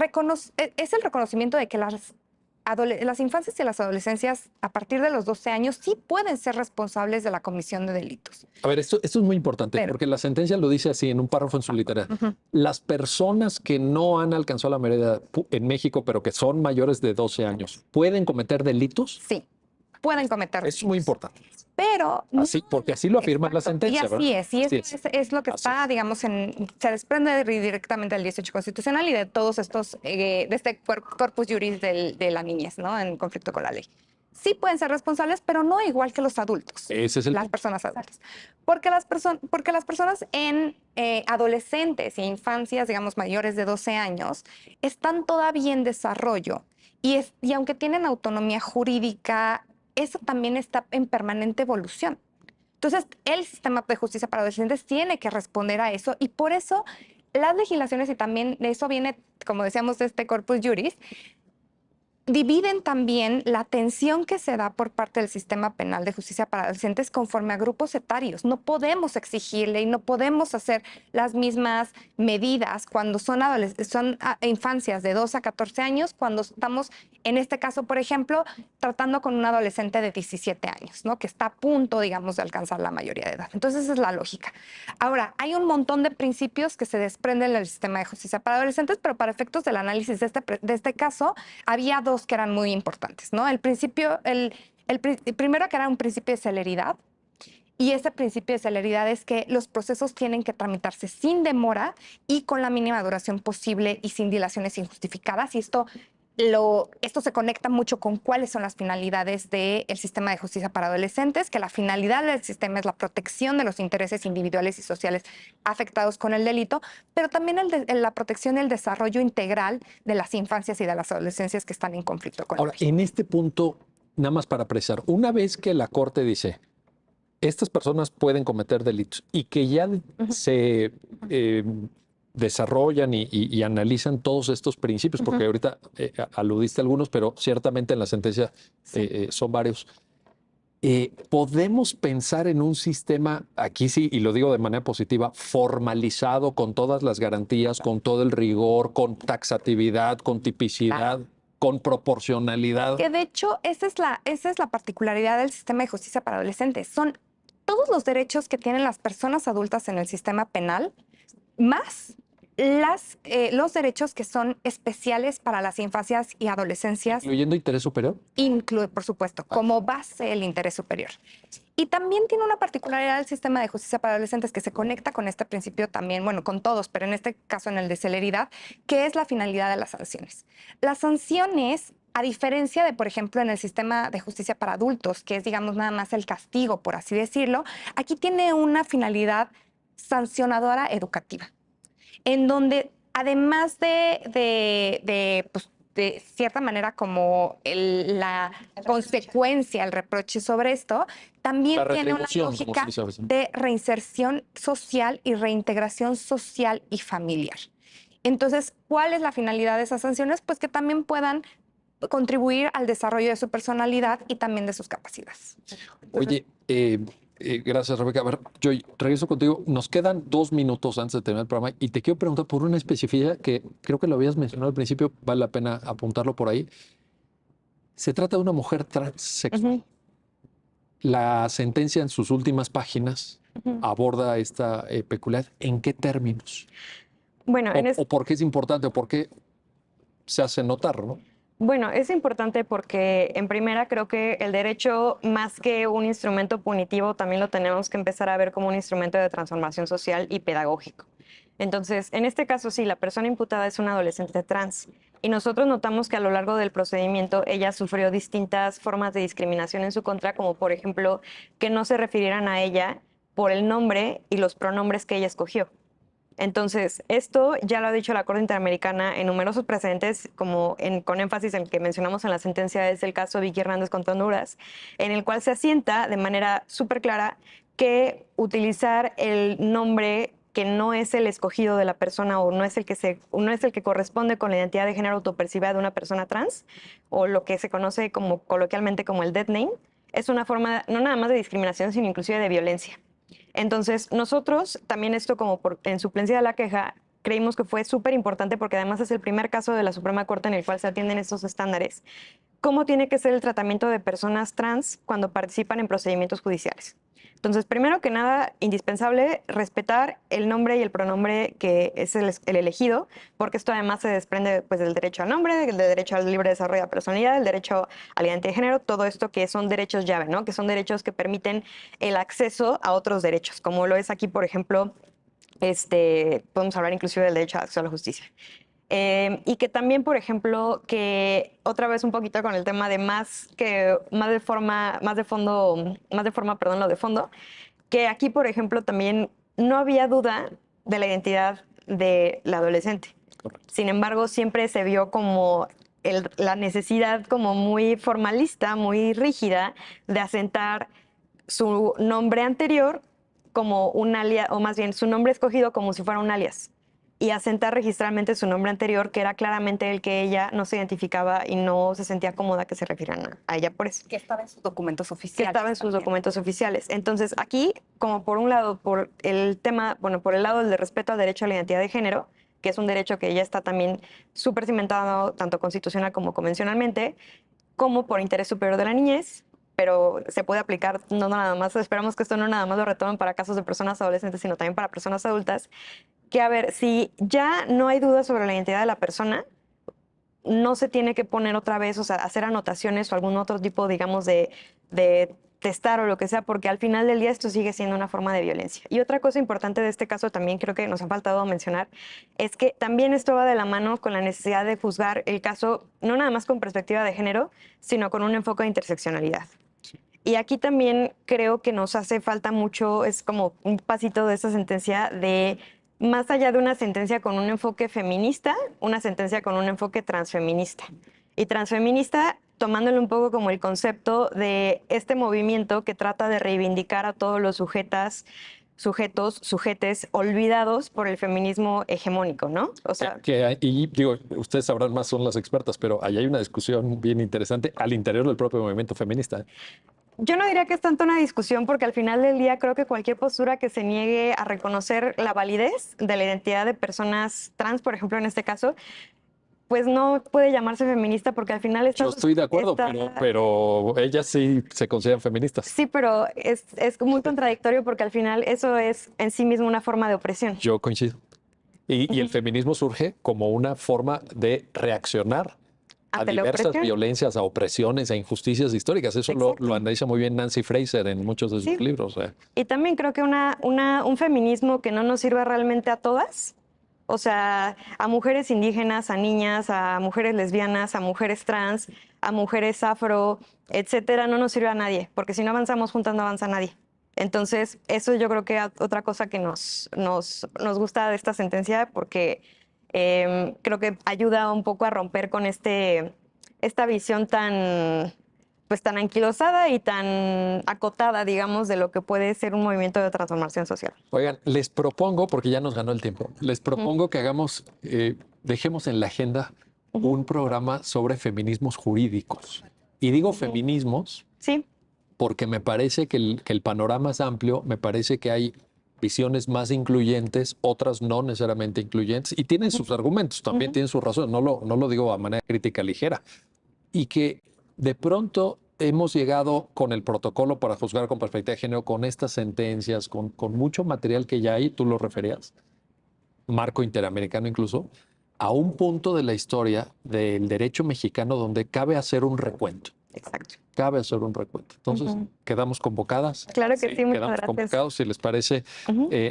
es el reconocimiento de que las infancias y las adolescencias a partir de los 12 años sí pueden ser responsables de la comisión de delitos. A ver, esto es muy importante porque la sentencia lo dice así en un párrafo en su literatura. Las personas que no han alcanzado la mayoría en México, pero que son mayores de 12 años, ¿pueden cometer delitos? Sí, pueden cometer Es delitos. muy importante. Pero así, porque así lo afirma la sentencia, y así ¿verdad? es, y es lo que está, digamos, se desprende directamente del 18 constitucional y de todos estos, de este corpus juris de la niñez, ¿no? En conflicto con la ley. Sí pueden ser responsables, pero no igual que los adultos. Ese es las personas adultas. Porque las personas en adolescentes e infancias, digamos, mayores de 12 años, están todavía en desarrollo. Y aunque tienen autonomía jurídica, eso también está en permanente evolución. Entonces, el sistema de justicia para adolescentes tiene que responder a eso y por eso las legislaciones, y también de eso viene, como decíamos, de este corpus juris, dividen también la atención que se da por parte del sistema penal de justicia para adolescentes conforme a grupos etarios. No podemos exigirle y no podemos hacer las mismas medidas cuando son infancias de 2 a 14 años, cuando estamos, en este caso, por ejemplo, tratando con un adolescente de 17 años, ¿no? Que está a punto, digamos, de alcanzar la mayoría de edad. Entonces, esa es la lógica. Ahora, hay un montón de principios que se desprenden del sistema de justicia para adolescentes, pero para efectos del análisis de este caso, había dos que eran muy importantes, ¿no? El primero que era un principio de celeridad, y ese principio de celeridad es que los procesos tienen que tramitarse sin demora y con la mínima duración posible y sin dilaciones injustificadas, y esto se conecta mucho con cuáles son las finalidades del sistema de justicia para adolescentes, que la finalidad del sistema es la protección de los intereses individuales y sociales afectados con el delito, pero también la protección y el desarrollo integral de las infancias y de las adolescencias que están en conflicto con Ahora, el delito. en este punto, nada más para precisar, una vez que la Corte dice, estas personas pueden cometer delitos y que ya se desarrollan y analizan todos estos principios, porque ahorita aludiste a algunos, pero ciertamente en la sentencia son varios. ¿Podemos pensar en un sistema, aquí sí, y lo digo de manera positiva, formalizado con todas las garantías, con todo el rigor, con taxatividad, con tipicidad, con proporcionalidad? Que de hecho, esa es la particularidad del sistema de justicia para adolescentes. Son todos los derechos que tienen las personas adultas en el sistema penal, más los derechos que son especiales para las infancias y adolescencias. ¿Incluyendo interés superior? Incluye, por supuesto, como base el interés superior. Y también tiene una particularidad del sistema de justicia para adolescentes que se conecta con este principio también, bueno, con todos, pero en este caso en el de celeridad, que es la finalidad de las sanciones. Las sanciones A diferencia de, por ejemplo, en el sistema de justicia para adultos, que es, digamos, nada más el castigo, por así decirlo, aquí tiene una finalidad sancionadora educativa, en donde además pues, de cierta manera como la consecuencia, el reproche sobre esto, también La tiene una retribución, como se lógica dice a veces. de reinserción social y reintegración social y familiar. Entonces, ¿cuál es la finalidad de esas sanciones? Pues que también puedan contribuir al desarrollo de su personalidad y también de sus capacidades. Oye, gracias, Rebeca. A ver, yo regreso contigo. Nos quedan 2 minutos antes de terminar el programa y te quiero preguntar por una especificidad que creo que lo habías mencionado al principio, vale la pena apuntarlo por ahí. Se trata de una mujer transexual. Ujú, La sentencia en sus últimas páginas ujú. aborda esta peculiaridad. ¿En qué términos? Bueno, O por qué es importante, o por qué se hace notar, ¿no? Bueno, es importante porque en primera creo que el derecho, más que un instrumento punitivo, también lo tenemos que empezar a ver como un instrumento de transformación social y pedagógico. Entonces, en este caso, sí, la persona imputada es una adolescente trans y nosotros notamos que a lo largo del procedimiento ella sufrió distintas formas de discriminación en su contra, como por ejemplo que no se refirieran a ella por el nombre y los pronombres que ella escogió. Entonces, esto ya lo ha dicho la Corte Interamericana en numerosos precedentes, con énfasis en el que mencionamos en la sentencia, es el caso Vicky Hernández contra Honduras, en el cual se asienta de manera súper clara que utilizar el nombre que no es el escogido de la persona o no es el que corresponde con la identidad de género autopercibida de una persona trans, o lo que se conoce como coloquialmente como el dead name, es una forma no nada más de discriminación, sino inclusive de violencia. Entonces, nosotros también esto en suplencia de la queja, creímos que fue súper importante porque además es el primer caso de la Suprema Corte en el cual se atienden estos estándares. ¿Cómo tiene que ser el tratamiento de personas trans cuando participan en procedimientos judiciales? Entonces, primero que nada, indispensable respetar el nombre y el pronombre que es el elegido, porque esto además se desprende pues, del derecho al nombre, del derecho al libre desarrollo de la personalidad, del derecho a la identidad de género, todo esto que son derechos llave, ¿no? Que son derechos que permiten el acceso a otros derechos, como lo es aquí, por ejemplo, podemos hablar inclusive del derecho a acceso a la justicia. Y que también, por ejemplo, que otra vez un poquito con el tema de lo de fondo, que aquí, por ejemplo, también no había duda de la identidad de la adolescente. Correcto. Sin embargo, siempre se vio como la necesidad como muy formalista, muy rígida, de asentar su nombre anterior como un alias, o más bien su nombre escogido como si fuera un alias, y asentar registralmente su nombre anterior, que era claramente el que ella no se identificaba y no se sentía cómoda que se refirieran a ella por eso. Que estaba en sus documentos Que oficiales. estaba en sus también. documentos oficiales. Entonces, aquí, como por un lado, por el lado del respeto al derecho a la identidad de género, que es un derecho que ya está también súper cimentado, tanto constitucional como convencionalmente, como por interés superior de la niñez, pero se puede aplicar no nada más, esperamos que esto no nada más lo retomen para casos de personas adolescentes, sino también para personas adultas, que a ver, si ya no hay duda sobre la identidad de la persona, no se tiene que poner otra vez, o sea, hacer anotaciones o algún otro tipo, digamos, de testar o lo que sea, porque al final del día esto sigue siendo una forma de violencia. Y otra cosa importante de este caso también creo que nos ha faltado mencionar, es que también esto va de la mano con la necesidad de juzgar el caso, no nada más con perspectiva de género, sino con un enfoque de interseccionalidad. Y aquí también creo que nos hace falta mucho, es como un pasito de esta sentencia de, más allá de una sentencia con un enfoque feminista, una sentencia con un enfoque transfeminista. Y transfeminista tomándolo un poco como el concepto de este movimiento que trata de reivindicar a todos los sujetes olvidados por el feminismo hegemónico, ¿no? O sea, Y digo, ustedes sabrán más, son las expertas, pero ahí hay una discusión bien interesante al interior del propio movimiento feminista. yo no diría que es tanto una discusión porque al final del día creo que cualquier postura que se niegue a reconocer la validez de la identidad de personas trans, por ejemplo, en este caso, pues no puede llamarse feminista porque al final Yo estoy de acuerdo, pero ellas sí se consideran feministas. Sí, pero es muy contradictorio porque al final eso es en sí mismo una forma de opresión. Yo coincido. Y el feminismo surge como una forma de reaccionar a Ante la diversas opresión. violencias, a opresiones, a injusticias históricas. Eso Exacto. lo analiza muy bien Nancy Fraser en muchos de sus Sí. libros. Y también creo que un feminismo que no nos sirva realmente a todas O sea, a mujeres indígenas, a niñas, a mujeres lesbianas, a mujeres trans, a mujeres afro, etcétera, no nos sirve a nadie, porque si no avanzamos juntas no avanza nadie. Entonces, eso yo creo que es otra cosa que nos gusta de esta sentencia, porque creo que ayuda un poco a romper con esta visión tan anquilosada y tan acotada, digamos, de lo que puede ser un movimiento de transformación social. Oigan, les propongo, porque ya nos ganó el tiempo, les propongo que hagamos, dejemos en la agenda un programa sobre feminismos jurídicos. Y digo feminismos Sí, porque me parece que el panorama es amplio, me parece que hay visiones más incluyentes, otras no necesariamente incluyentes, y tienen sus argumentos, también tienen su razón, no lo digo a manera crítica ligera, y que de pronto hemos llegado con el protocolo para juzgar con perspectiva de género, con estas sentencias, con mucho material que ya hay, tú lo referías, marco interamericano incluso, a un punto de la historia del derecho mexicano donde cabe hacer un recuento. exacto. Cabe hacer un recuento. Entonces, quedamos convocadas. Claro que sí, muchas Quedamos gracias. convocados, si les parece.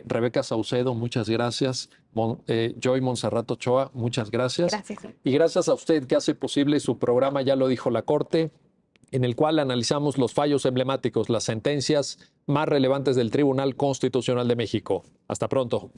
Rebeca Saucedo, muchas gracias. Joy Monserrat Ochoa, muchas gracias. Gracias. Y gracias a usted que hace posible su programa, ya lo dijo la Corte, en el cual analizamos los fallos emblemáticos, las sentencias más relevantes del Tribunal Constitucional de México. Hasta pronto.